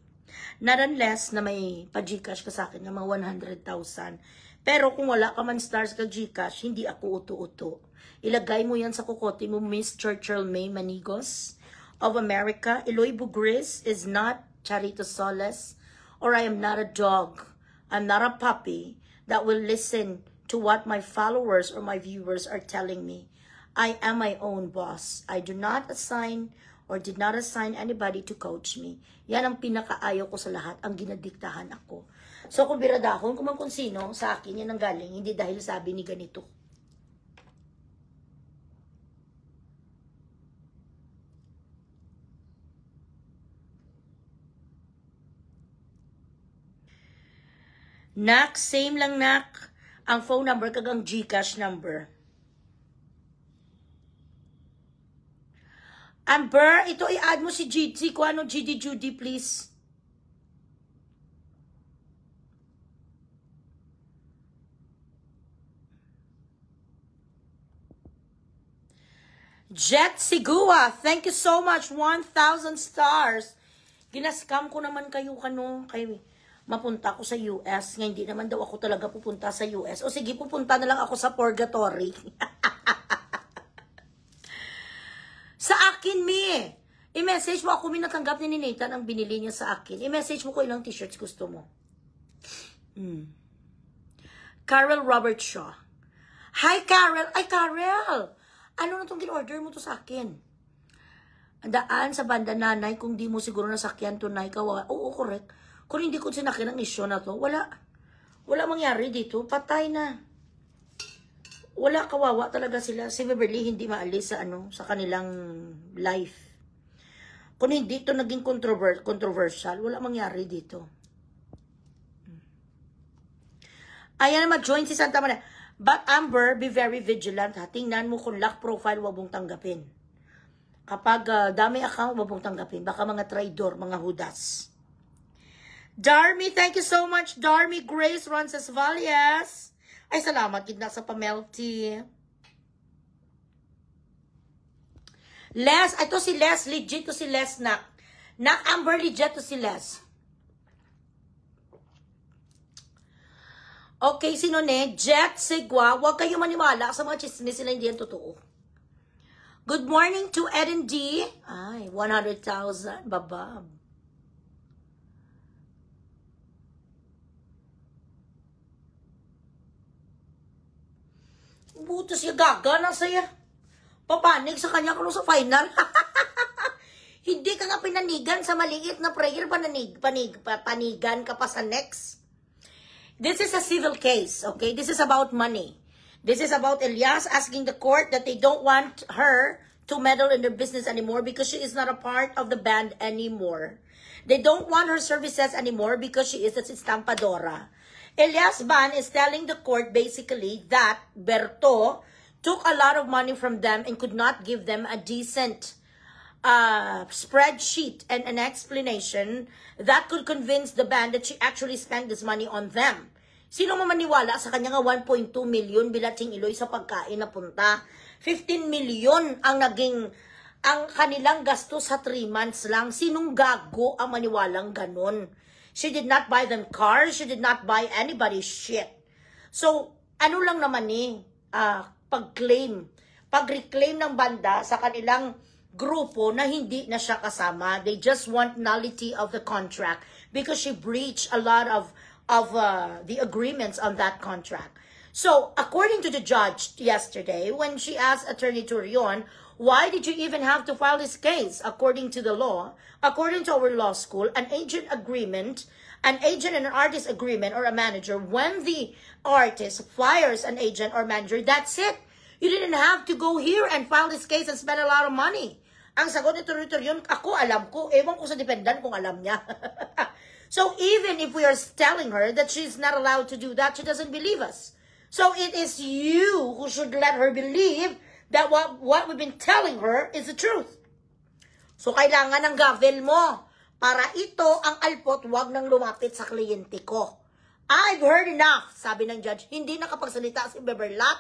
Not unless na may pa-Gcash ka sa akin ng mga 100,000. Pero kung wala ka man stars ka Gcash, hindi ako uto-uto. Ilagay mo yan sa kukote mo, Miss Churchill May Manigos of America. Eloy Bugris is not Charito Soles, or I am not a dog. I'm not a puppy that will listen to what my followers or my viewers are telling me. I am my own boss. I do not assign or did not assign anybody to coach me. Yan ang pinakaayaw ko sa lahat, ang ginadiktahan ako. So kung biradahon, kung sino, sa akin yan ang galing, hindi dahil sabi ni ganito. Nak, same lang nak. Ang phone number kagang Gcash number. Amber, ito i-add mo si GD. Kung ano, GD Judy, please. Jet Sigua, thank you so much. 1,000 stars. Ginascam ko naman kayo kay mapunta ako sa US. Nga hindi naman daw ako talaga pupunta sa US. O sige, pupunta na lang ako sa purgatory. Sa akin, i-message mo ako, natanggap ni Nathan ang binili niya sa akin. I-message mo ko ilang t-shirts gusto mo. Carol Robert Shaw. Hi, Carol. Ay, Carol! Ano na itong gin-order mo to sa akin? Daan sa banda nanay, kung di mo siguro nasakyan tunay ka. Oo, correct. Kung hindi ko sinakyan ang isyo na to, wala mangyari dito. Patay na. Wala, kawawa talaga sila. Si Beverly hindi maalis sa sa kanilang life. Kung hindi ito naging controversial, wala mangyari dito. Ayan naman, join si Santa Maria. But Amber, be very vigilant. Tingnan mo kung lock profile, wag mong tanggapin. Kapag dami account, wag mong tanggapin. Baka mga traidor, mga hudas. Darmy, thank you so much. Darmy Grace Roncesvalles. Ay, salamat, kidnak sa pamelty. Les, ito si Les, legit to si Les na. Amber, legit to si Les. Okay, sino ne? Jet Sigua, huwag kayo maniwala sa mga chismis sila, hindi yan totoo. Good morning to Eden D. Ay, 100,000, babab. Buto siya gaga na saya. Papanig sa kanya kung sa final. Hindi ka nga pinanigan sa maliit na prayer, panigan ka pa sa next. This is a civil case, okay? This is about money. This is about Elias asking the court that they don't want her to meddle in their business anymore because she is not a part of the band anymore. They don't want her services anymore because she is a estampadora. Elias Ban is telling the court basically that Berto took a lot of money from them and could not give them a decent spreadsheet and an explanation that could convince the band that she actually spent this money on them. Sino mamaniwala sa kanya nga 1.2 million bilating iloy sa pagkain na punta? 15 million ang kanilang gasto sa 3 months lang. Sinong gago ang maniwalang ganon? She did not buy them cars. She did not buy anybody's shit. So, ano lang naman pag-reclaim ng banda sa kanilang grupo na hindi na siya kasama. They just want nullity of the contract because she breached a lot of the agreements on that contract. So, according to the judge yesterday, when she asked Attorney Turion, why did you even have to file this case? According to the law, according to our law school, an agent and an artist agreement or a manager, when the artist fires an agent or manager, that's it. You didn't have to go here and file this case and spend a lot of money. Ang sagot ni Turion, ako alam ko, ewan ko sa dependent kung alam niya. So even if we are telling her that she's not allowed to do that, she doesn't believe us. So it is you who should let her believe that what we've been telling her is the truth. So kailangan ng gavel mo para ito ang alpot, wag nang lumapit sa kliyente ko. I've heard enough, sabi ng judge. Hindi nakapagsalita si Beberlat.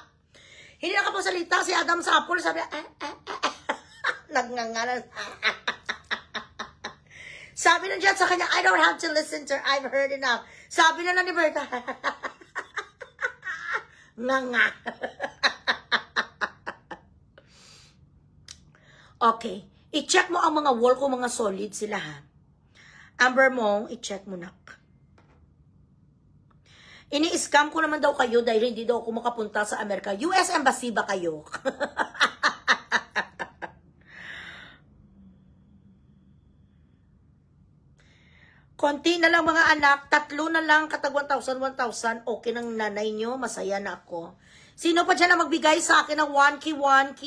Hindi nakapagsalita si Adam Sapol. Sabi, nagngangalan. Sabi ng judge sa kanya, I don't have to listen to her. I've heard enough. Sabi na ni Berta, nga. Okay. I-check mo ang mga wall ko, mga solid sila ha. Amber mo, i-check mo na. Ini-scam ko naman daw kayo dahil hindi daw ako makapunta sa Amerika. US Embassy ba kayo? Konti na lang mga anak, 3 na lang, katag 1,000, okay ng nanay nyo, masaya na ako. Sino pa dyan na magbigay sa akin ng 1K?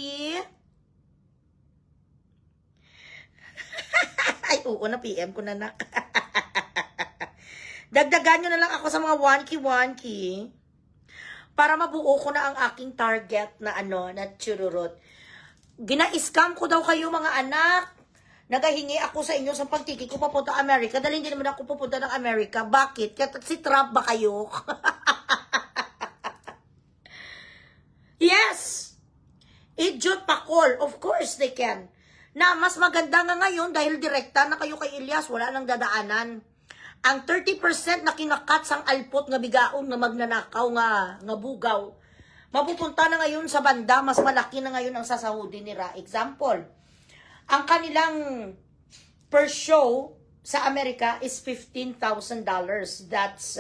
Ay, oo, na PM ko na nak. Dagdagan nyo na lang ako sa mga 1K. Para mabuo ko na ang aking target na na chururot. Gina-scam ko daw kayo mga anak. Nagahingi ako sa inyo sa pagtiki ko papunta Amerika. Dahil hindi naman ako pupunta ng Amerika. Bakit? Kaya si Trump ba kayo? Yes! Idiot pakol. Of course they can. Na mas maganda nga ngayon dahil direkta na kayo kay Elias. Wala nang dadaanan. Ang 30% na kinakat sang alpot nga bigaon nga magnanakaw nga bugaw. Mapupunta na ngayon sa banda. Mas malaki na ngayon ang sasahudi nila. Example. Ang kanilang per show sa Amerika is $15,000. That's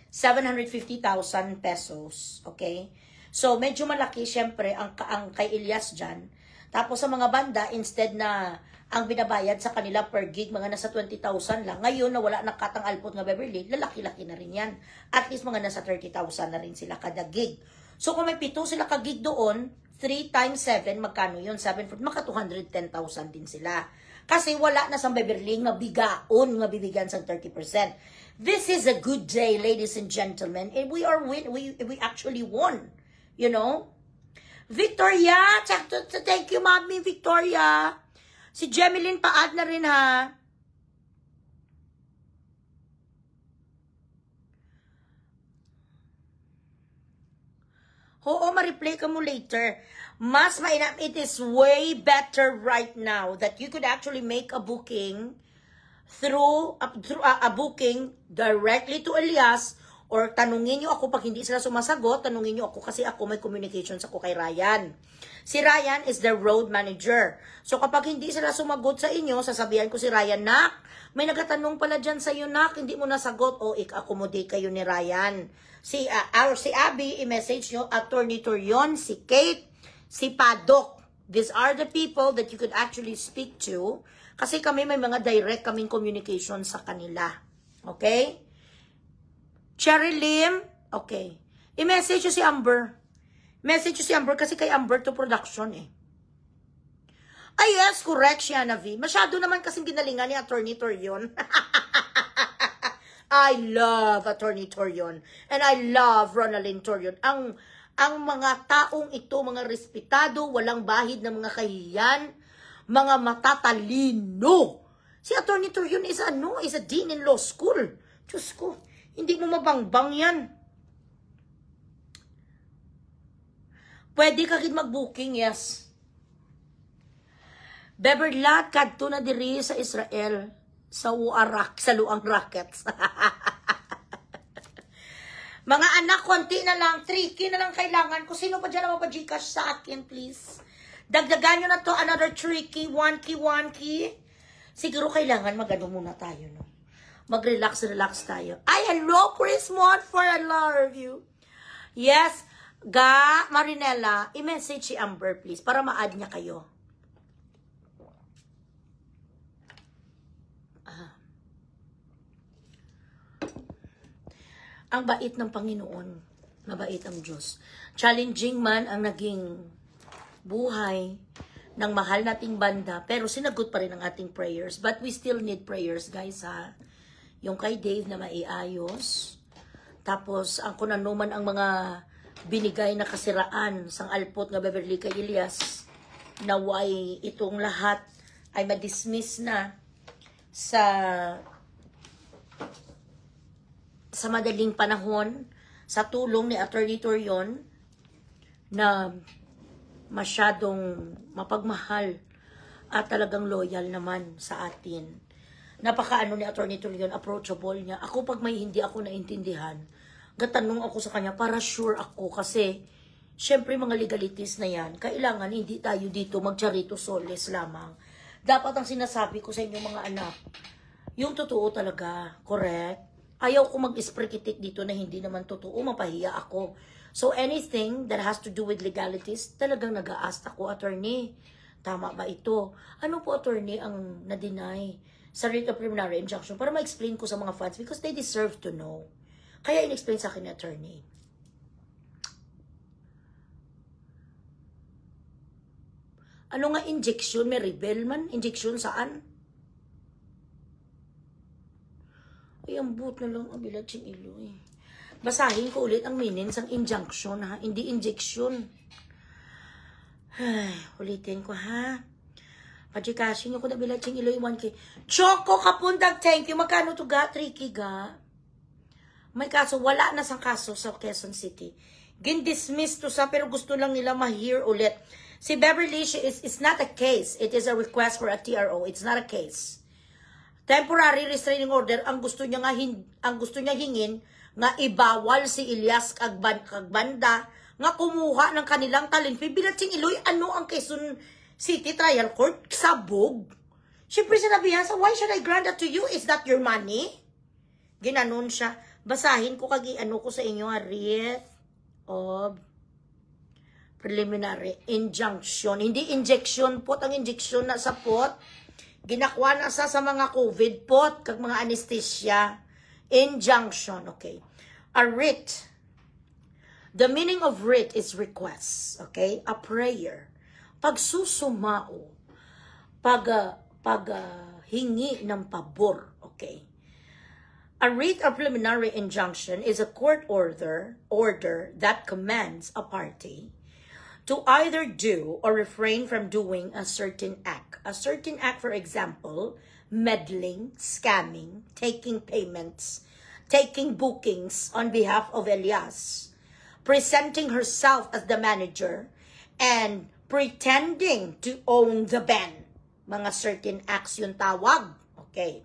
750,000 pesos. Okay? So, medyo malaki, syempre, ang kay Elias dyan. Tapos, sa mga banda, instead na ang binabayad sa kanila per gig, mga nasa 20,000 lang. Ngayon, na wala nakatang alpot nga Beverly, lalaki-laki na rin yan. At least, mga nasa 30,000 na rin sila kada gig. So, kung may 7 sila ka-gig doon, 3 times 7, magkano yun? 7 foot, maka 210,000 din sila. Kasi wala na sa Beverly nga bigaon nga bibigyan sa 30%. This is a good day, ladies and gentlemen. And we actually won. You know? Victoria! Thank you, Mami Victoria. Si Jemeline pa-add na rin, ha? Oo, ma-replay ka mo later. Mas mainam, it is way better right now that you could actually make a booking through a booking directly to Elias, or tanungin nyo ako pag hindi sila sumasagot, tanungin nyo ako kasi ako may communications ako kay Ryan. Si Ryan is the road manager. So kapag hindi sila sumagot sa inyo, sasabihan ko si Ryan, Nak, may nagatanong pala dyan sa iyo, Nak, hindi mo nasagot, o ik-accommodate kayo ni Ryan. Si Abby, i-message nyo, Attorney Turion, si Kate, si Padok. These are the people that you could actually speak to kasi kami may mga direct kaming communication sa kanila. Okay? Cherry Lim, okay. I-message nyo si Amber. Message nyo si Amber kasi kay Amber to production eh. Ay yes, correct siya na V. Masyado naman kasing ginalingan ni Attorney Turion. I love Attorney Turion. And I love Ronaldin Turion. Ang mga taong ito, mga respetado, walang bahid ng mga kahiyan, mga matatalino. Si Attorney Turion is a dean in law school. Diyos ko, Hindi mo mabangbang yan. Pwede ka gid mag-booking, yes. Beberlat kadto na diri sa Israel sa Uarak, sa Luang Rockets. Mga anak, konti na lang, tricky na lang kailangan. Kung sino pa dyan na mapa-Gcash sa akin, please. Dagdagan nyo na to, another tricky, 1 key. Siguro kailangan mag-ano muna tayo, no? Mag-relax tayo. Ay, hello, Chris Montfort, I love you. Yes, Marinella, i-message si Amber, please, para ma-add niya kayo. Ang bait ng Panginoon, mabait ang Diyos. Challenging man ang naging buhay ng mahal nating banda, pero sinagot pa rin ang ating prayers. But we still need prayers, guys, ha? Yung kay Dave na maiayos. Tapos, ang kunanuman ang mga binigay na kasiraan sang alpot nga Beverly kay Elias, naway itong lahat ay madismiss na sa madaling panahon, sa tulong ni Attorney Torion, na masyadong mapagmahal at talagang loyal naman sa atin. Napakaano ni Attorney Torion, approachable niya. Ako pag may hindi ako naintindihan, gatanong ako sa kanya para sure ako kasi syempre mga legalities na yan, kailangan hindi tayo dito magcharito soles lamang. Dapat ang sinasabi ko sa inyo mga anak, yung totoo talaga, correct? Ayaw ko mag-isprikitik dito na hindi naman totoo, mapahiya ako. So anything that has to do with legalities, talagang nag-a-ask ako, attorney, tama ba ito? Ano po, attorney, ang na-deny sa writ of preliminary injunction para ma-explain ko sa mga fans because they deserve to know. Kaya in-explain sa akin ni attorney. Ano nga injection? May rebel man? Injection saan? Ay, ang buot na lang ang bilad siyang ilo eh. Basahin ko ulit ang meaning ng injunction ha, hindi injection. Ay, ulitin ko ha. Pagkikasin nyo ko na bilad siyang ilo, 1K. Choco Kapundag, thank you. Magkano to ga? 3K ga? May kaso, wala na sang kaso sa Quezon City. Gin-dismiss to sa, pero gusto lang nila ma-hear ulit. Si Beverly, it's not a case. It is a request for a TRO. It's not a case. Temporary restraining order, ang gusto niya hingin nga ibawal si Elias kagbanda nga kumuha ng kanilang talinpi. Bilat sing iloy, ano ang Quezon City Trial Court? Sabog. Siyempre sinabihan sa, why should I grant that to you? Is that your money? Ginanon siya. Basahin ko ano ko sa inyo, writ of preliminary injunction. Hindi injection pot, ang injection na sa pot. Ginakuha na sa mga COVID pot, kag mga anesthesia. Injunction, okay. A writ. The meaning of writ is request, okay? A prayer. Pagsusumao. Hingi ng pabor, okay? A writ of preliminary injunction is a court order that commands a party to either do or refrain from doing a certain act. A certain act, for example, meddling, scamming, taking payments, taking bookings on behalf of Elias, presenting herself as the manager, and pretending to own the band. Mga certain acts yung tawag. Okay.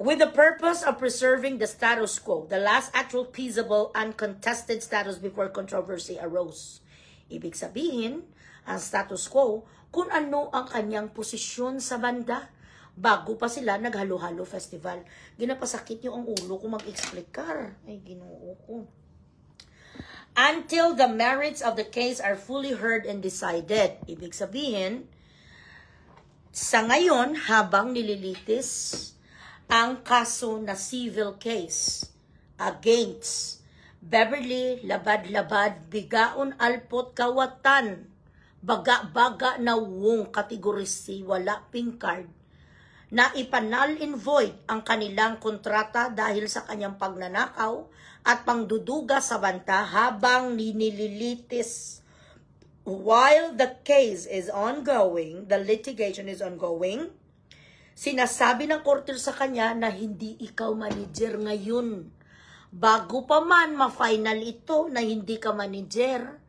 With the purpose of preserving the status quo, the last actual peaceable, uncontested status before controversy arose. Ibig sabihin, ang status quo, kung ano ang kanyang posisyon sa banda, bago pa sila naghalo-halo festival. Ginapasakit niyo ang ulo ko mag-explicar. Ay, ginoo ko. Until the merits of the case are fully heard and decided. Ibig sabihin, sa ngayon, habang nililitis ang kaso na civil case against Beverly Labad-Labad, bigaon alpot kawatan, baga-baga na wong kategorisi, wala pink card, na ipanal in void ang kanilang kontrata dahil sa kanyang pagnanakaw at pangduduga sa banta habang ninililitis. While the case is ongoing, the litigation is ongoing, sinasabi ng korte sa kanya na hindi ikaw manager ngayon. Bago pa man ma-final ito na hindi ka manager,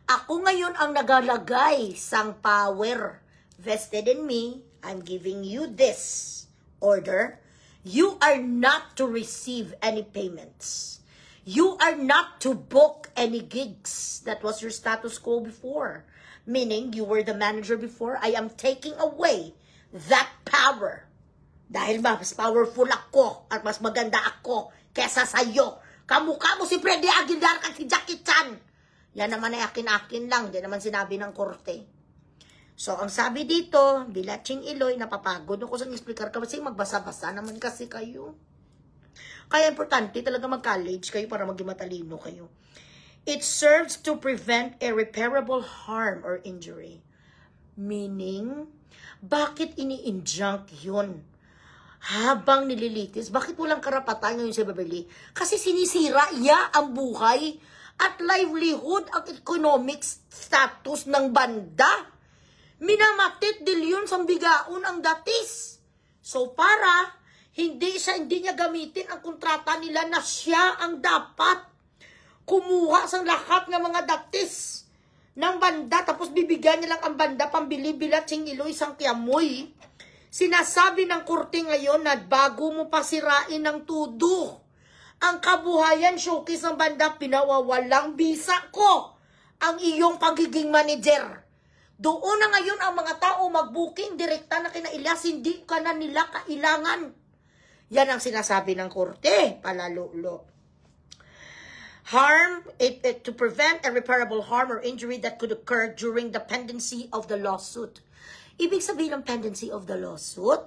ako ngayon ang nagalagay sang power vested in me. I'm giving you this order. You are not to receive any payments. You are not to book any gigs. That was your status quo before. Meaning, you were the manager before. I am taking away that power. Dahil mas powerful ako at mas maganda ako kesa sa'yo. Kamukha mo si Freddy Aguilar at si Jackie Chan. Yan naman ay akin-akin lang. Di naman sinabi ng korte. So, ang sabi dito, Bilaching Iloy, napapagod ako sa speaker kasi magbasa-basa naman kasi kayo. Kaya importante talaga mag-college kayo para maging matalino kayo. It serves to prevent irreparable harm or injury. Meaning, bakit ini-injunct yun? Habang nililitis, bakit walang karapatan ngayon si Beverly? Kasi sinisira iya ang buhay at livelihood at economic status ng banda. Minamatit dilyon sa bigaon ang datis. So para hindi niya gamitin ang kontrata nila na siya ang dapat kumuha sa lahat ng mga datis ng banda, tapos bibigyan niya lang ang banda pambili Bilaching Iloy sang kiamoy. Sinasabi ng korte ngayon na bago mo pa sirain ng tudo ang kabuhayan showcase ng banda, pinawawalang bisa ko ang iyong pagiging manager. Doon na ngayon ang mga tao mag-booking direkta na kina Ilyas, hindi ka na nila kailangan. Yan ang sinasabi ng korte, palalulo. Harm, to prevent irreparable harm or injury that could occur during the pendency of the lawsuit. Ibig sabihin ng pendency of the lawsuit?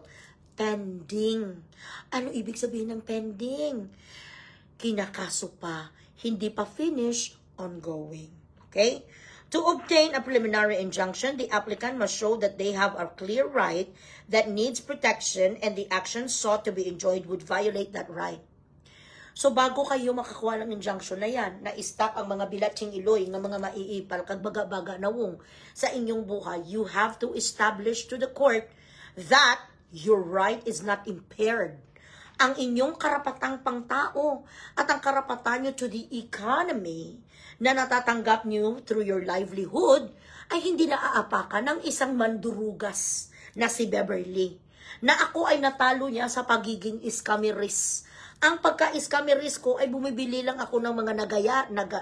Pending. Ano ibig sabihin ng pending? Kinakaso pa, hindi pa finish, ongoing. Okay? To obtain a preliminary injunction, the applicant must show that they have a clear right that needs protection and the action sought to be enjoined would violate that right. So, bago kayo makakuha ng injunction na yan, na-stop ang mga Bilaching Iloy, ng mga maiipal, kagbaga-baga na wong sa inyong buhay, you have to establish to the court that your right is not impaired. Ang inyong karapatang pangtao at ang karapatan nyo to the economy na natatanggap nyo through your livelihood ay hindi naaapakan ng isang mandurugas na si Beverly. Na ako ay natalo niya sa pagiging iskamiris. Ang pagka-iskamiris ko ay bumibili lang ako ng mga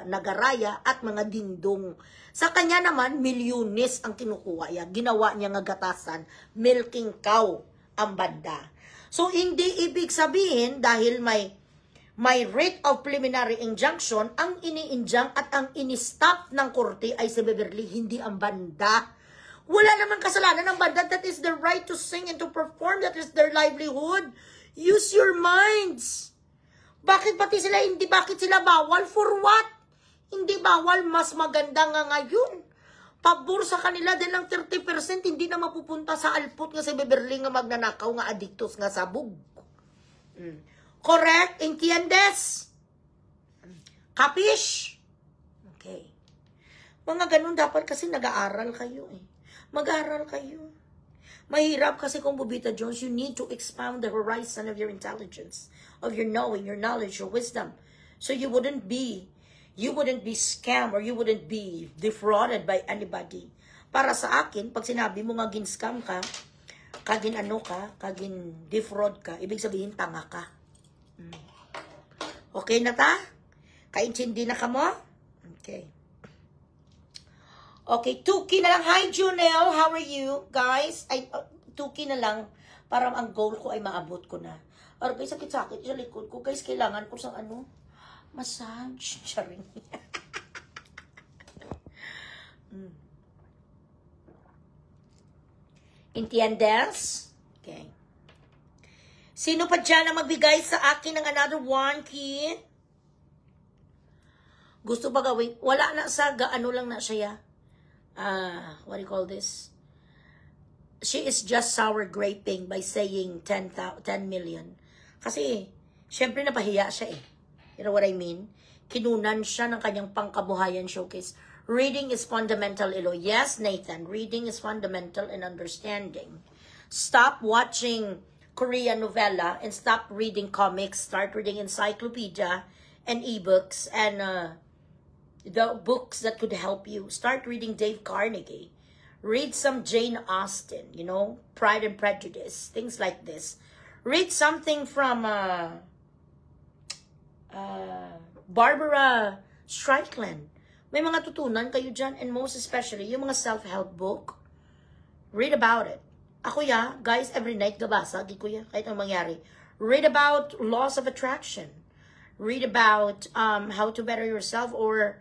nagaraya at mga dindong. Sa kanya naman, milyones ang kinukuha niya. Ginawa niya nga gatasan, milking cow ang banda. So, hindi ibig sabihin dahil may writ of preliminary injunction, ang ini-injunct at ang ini-stop ng korte ay si Beverly, hindi ang banda. Wala naman kasalanan ng banda. That is their right to sing and to perform. That is their livelihood. Use your minds. Bakit pati sila hindi? Bakit sila bawal? For what? Hindi bawal. Mas maganda nga ngayon. Pabor sa kanila din ng 30%, hindi na mapupunta sa alpot nga si Beverly nga magnanakaw nga adictos nga sabog. Correct? Entiendes? Kapish? Okay. Mga ganun dapat kasi nag-aaral kayo eh. Mag-aaral kayo. Mahirap kasi kung Bobita Jones, you need to expound the horizon of your intelligence, of your knowing, your knowledge, your wisdom. So you wouldn't be scammed or you wouldn't be defrauded by anybody. Para sa akin, pag sinabi mo nga gin-scam ka, kagin defraud ka, ibig sabihin tanga ka. Okay na ta? Kaintindi na ka mo? Okay. Okay, Tuki na lang. Hi, Junel. How are you, guys? Ay, Tuki na lang. Para ang goal ko ay maabot ko na. Or guys, sakit-sakit sa likod ko. Guys, kailangan ko sa massage. Charing. Entiendes? Okay. Sino pa dyan ang magbigay sa akin ng another one key? Gusto ba gawin? Wala na sa gaano lang na siya. What do you call this? She is just sour graping by saying 10 million. Kasi, syempre napahiya siya eh. You know what I mean? Kinunan siya ng kanyang pangkabuhayan showcase. Reading is fundamental, Elo. Yes, Nathan. Reading is fundamental in understanding. Stop watching Korean novela and stop reading comics. Start reading encyclopedia and ebooks and the books that could help you. Start reading Dave Carnegie. Read some Jane Austen, you know, Pride and Prejudice, things like this. Read something from Barbara Strickland. May mga tutunan kayo dyan, and most especially, yung mga self-help book. Read about it. Ako guys, every night gabasa, di ko kahit ang mangyari. Read about laws of attraction. Read about how to better yourself, or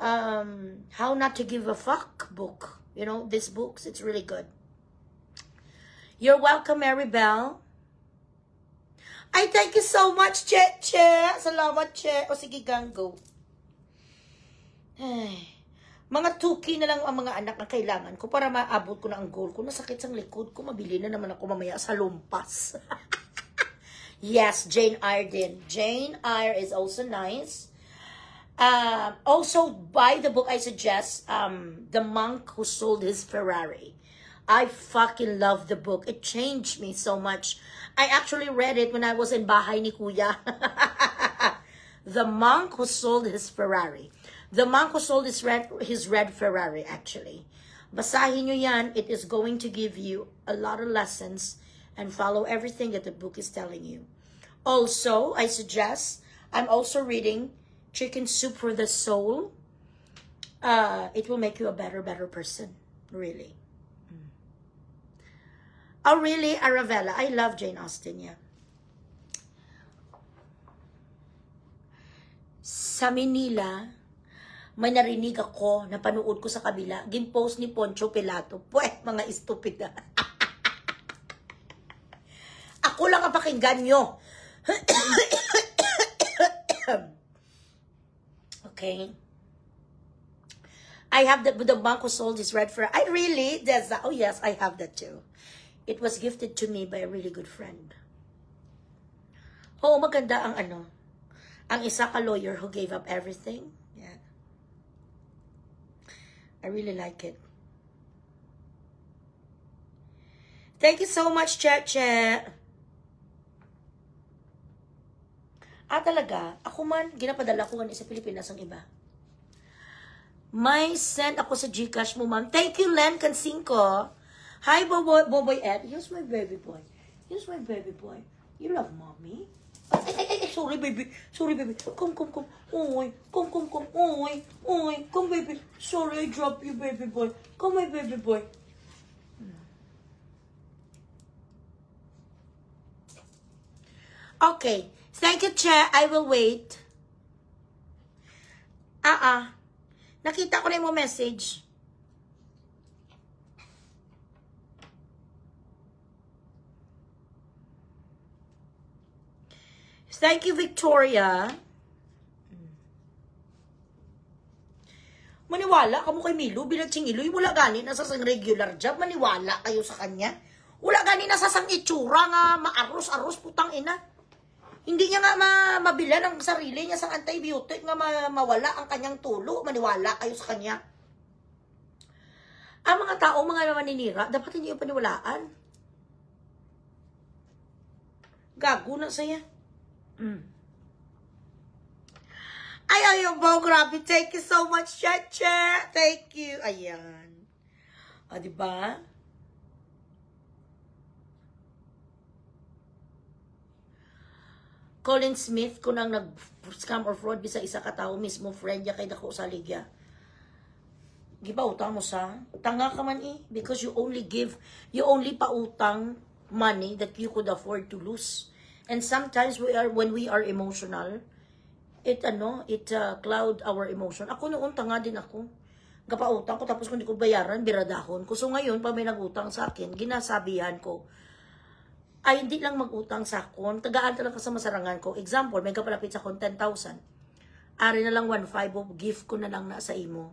how not to give a fuck book. You know, these books, it's really good. You're welcome, Mary Bell. I thank you so much, Che. Salamat, Che. O sige, gang, go. Ay, mga 2K na lang ang mga anak na kailangan ko para maabot ko na ang goal ko. Nasakit sa likod ko, mabili na naman ako mamaya sa lumpas. Yes, Jane Eyre. Jane Eyre is also nice. Also, buy the book I suggest, The Monk Who Sold His Ferrari. I fucking love the book. It changed me so much. I actually read it when I was in bahay ni Kuya. The Monk Who Sold His Ferrari. The Monk Who Sold his red Ferrari, actually. Basahin nyo yan. It is going to give you a lot of lessons and follow everything that the book is telling you. Also, I suggest, I'm also reading Chicken Soup for the Soul. It will make you a better person. Really. Oh, really? Arabella. I love Jane Austen, yeah. Sa Manila, may narinig ako, napanood ko sa kabila, gimpost ni Poncho Pilato. Pweh, mga estupida. Ako lang ang pakinggan nyo. Okay. I have the Monk Who Sold His Red Ferrari. I really? There's that. Oh, yes, I have that too. It was gifted to me by a really good friend. Oh, maganda ang ang isa ka lawyer who gave up everything. Yeah. I really like it. Thank you so much, Che. Talaga, ako man, ginapadala ko nga sa Pilipinas ang iba. May send ako sa Gcash mo, ma'am. Thank you, Len Cansingco. Hi, Boboy Ed. Here's my baby boy. Here's my baby boy. You love mommy? Ay, sorry, baby. Sorry, baby. Come. Oy, come. Oy. Come, baby. Sorry, I dropped you, baby boy. Come, my baby boy. Okay. Thank you, Che. I will wait. Nakita ko na yung message. Thank you, Victoria. Maniwala ka mo kay Milo, bilang Iloy, wala gani na sa sang regular job. Maniwala kayo sa kanya. Wala gani na sa sang itsura nga maaros-aros putang ina. Hindi niya nga mabilan ang sarili niya sa antibiotic nga mawala ang kanyang tulo. Maniwala kayo sa kanya. Ang mga tao, mga maninira, dapat hindi yung paniwalaan. Gago na saya. Ay, ayun po, grabe. Thank you so much, Chacha. Thank you. Ayan. Diba? Colin Smith, kung nang nag-scam or fraud bisa isa ka tao mismo, friend niya kay dako sa ligya. Gipautang mo sa? Tanga ka man because you only pautang money that you could afford to lose. And sometimes when we are emotional, it cloud our emotion. Ako noon tanga din ako. Gapautang ko tapos kung di ko bayaran, biradahon ko. So ngayon, pag may nagutang sa akin, ginasabihan ko, ay hindi lang magutang sa akon, tagaan talaga sa masarangan ko. Example, may kapalapit sa akon 10,000. Ari na lang 1,500 of gift ko na lang na sa imo.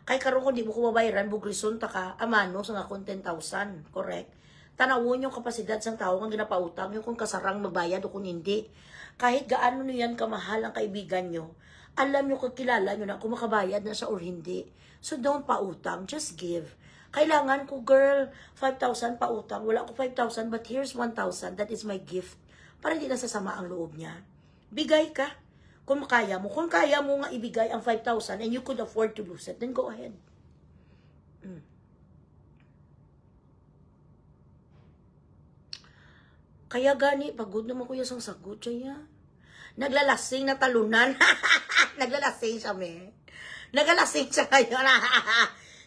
Kay karon kung di mo ko mabayaran, bugrison ta ka, amano sa akon 10,000. Correct? Tanawon yung kapasidad sang tao kang ginapautang, yung kung kasarang magbayad o kung hindi. Kahit gaano nyo yan kamahal ang kaibigan nyo, alam nyo kung kilala nyo na kung makabayad na siya or hindi. So don't pautang, just give. Kailangan ko, girl, 5,000 pautang. Wala ko 5,000, but here's 1,000. That is my gift. Para hindi nasasama ang loob niya. Bigay ka. Kung kaya mo nga ibigay ang 5,000 and you could afford to lose it, then go ahead. Kaya gani, pagod naman kuya sang sagot siya. Naglalasing na talunan. Naglalasing siya, me. Naglalasing siya ngayon.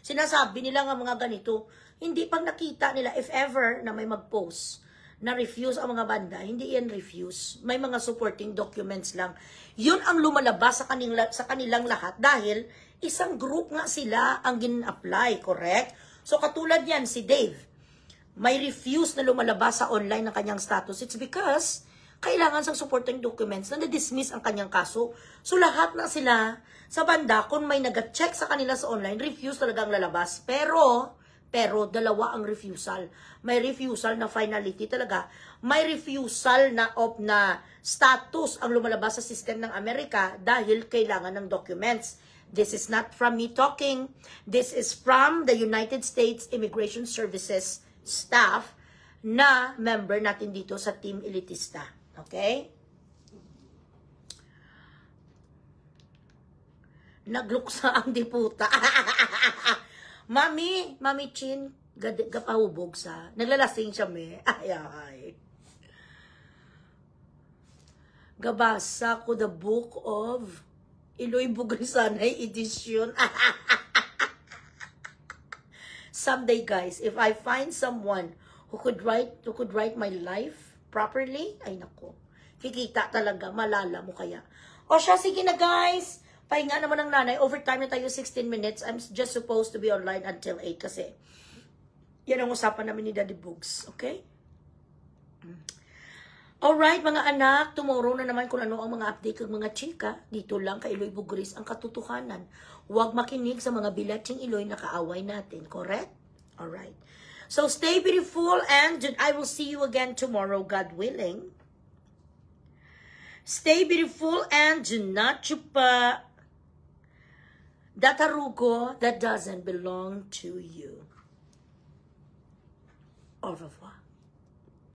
Sinasabi nila nga mga ganito, hindi pag nakita nila, if ever na may mag-post, na refuse ang mga banda, hindi yan refuse. May mga supporting documents lang. Yun ang lumalabas sa kanilang lahat dahil isang group nga sila ang gin-apply, correct? So katulad yan, si Dave, may refuse na lumalabas sa online ng kanyang status. It's because kailangan sa supporting documents na na-dismiss ang kanyang kaso. So lahat na sila sa banda, kung may nag-check sa kanila sa online, refuse talaga ang lalabas. Pero dalawa ang refusal. May refusal na finality talaga. May refusal na status ang lumalabas sa system ng Amerika dahil kailangan ng documents. This is not from me talking. This is from the United States Immigration Services staff na member natin dito sa Team Elitista. Okay? Nagluksa ang diputa. Mami Chin, gapahubog sa. Naglalasing siya, me. Ay. Gabasa ko the book of Iloy Bugrisanay edition. Someday, guys, if I find someone who could write my life properly, ay nako. Kikita talaga, malala mo kaya. O siya, sige na guys. Pahinga naman ng nanay. Overtime na tayo 16 minutes. I'm just supposed to be online until 8 kasi yan ang usapan namin ni Daddy Bugs. Okay? Alright, mga anak. Tomorrow na naman kung ano ang mga update ng mga chika. Dito lang kay Iloy Bugris ang katotohanan. Huwag makinig sa mga bilatsing Iloy na kaaway natin. Correct? Alright. So, stay beautiful and I will see you again tomorrow, God willing. Stay beautiful and do not chupa that arugo that doesn't belong to you. Au revoir.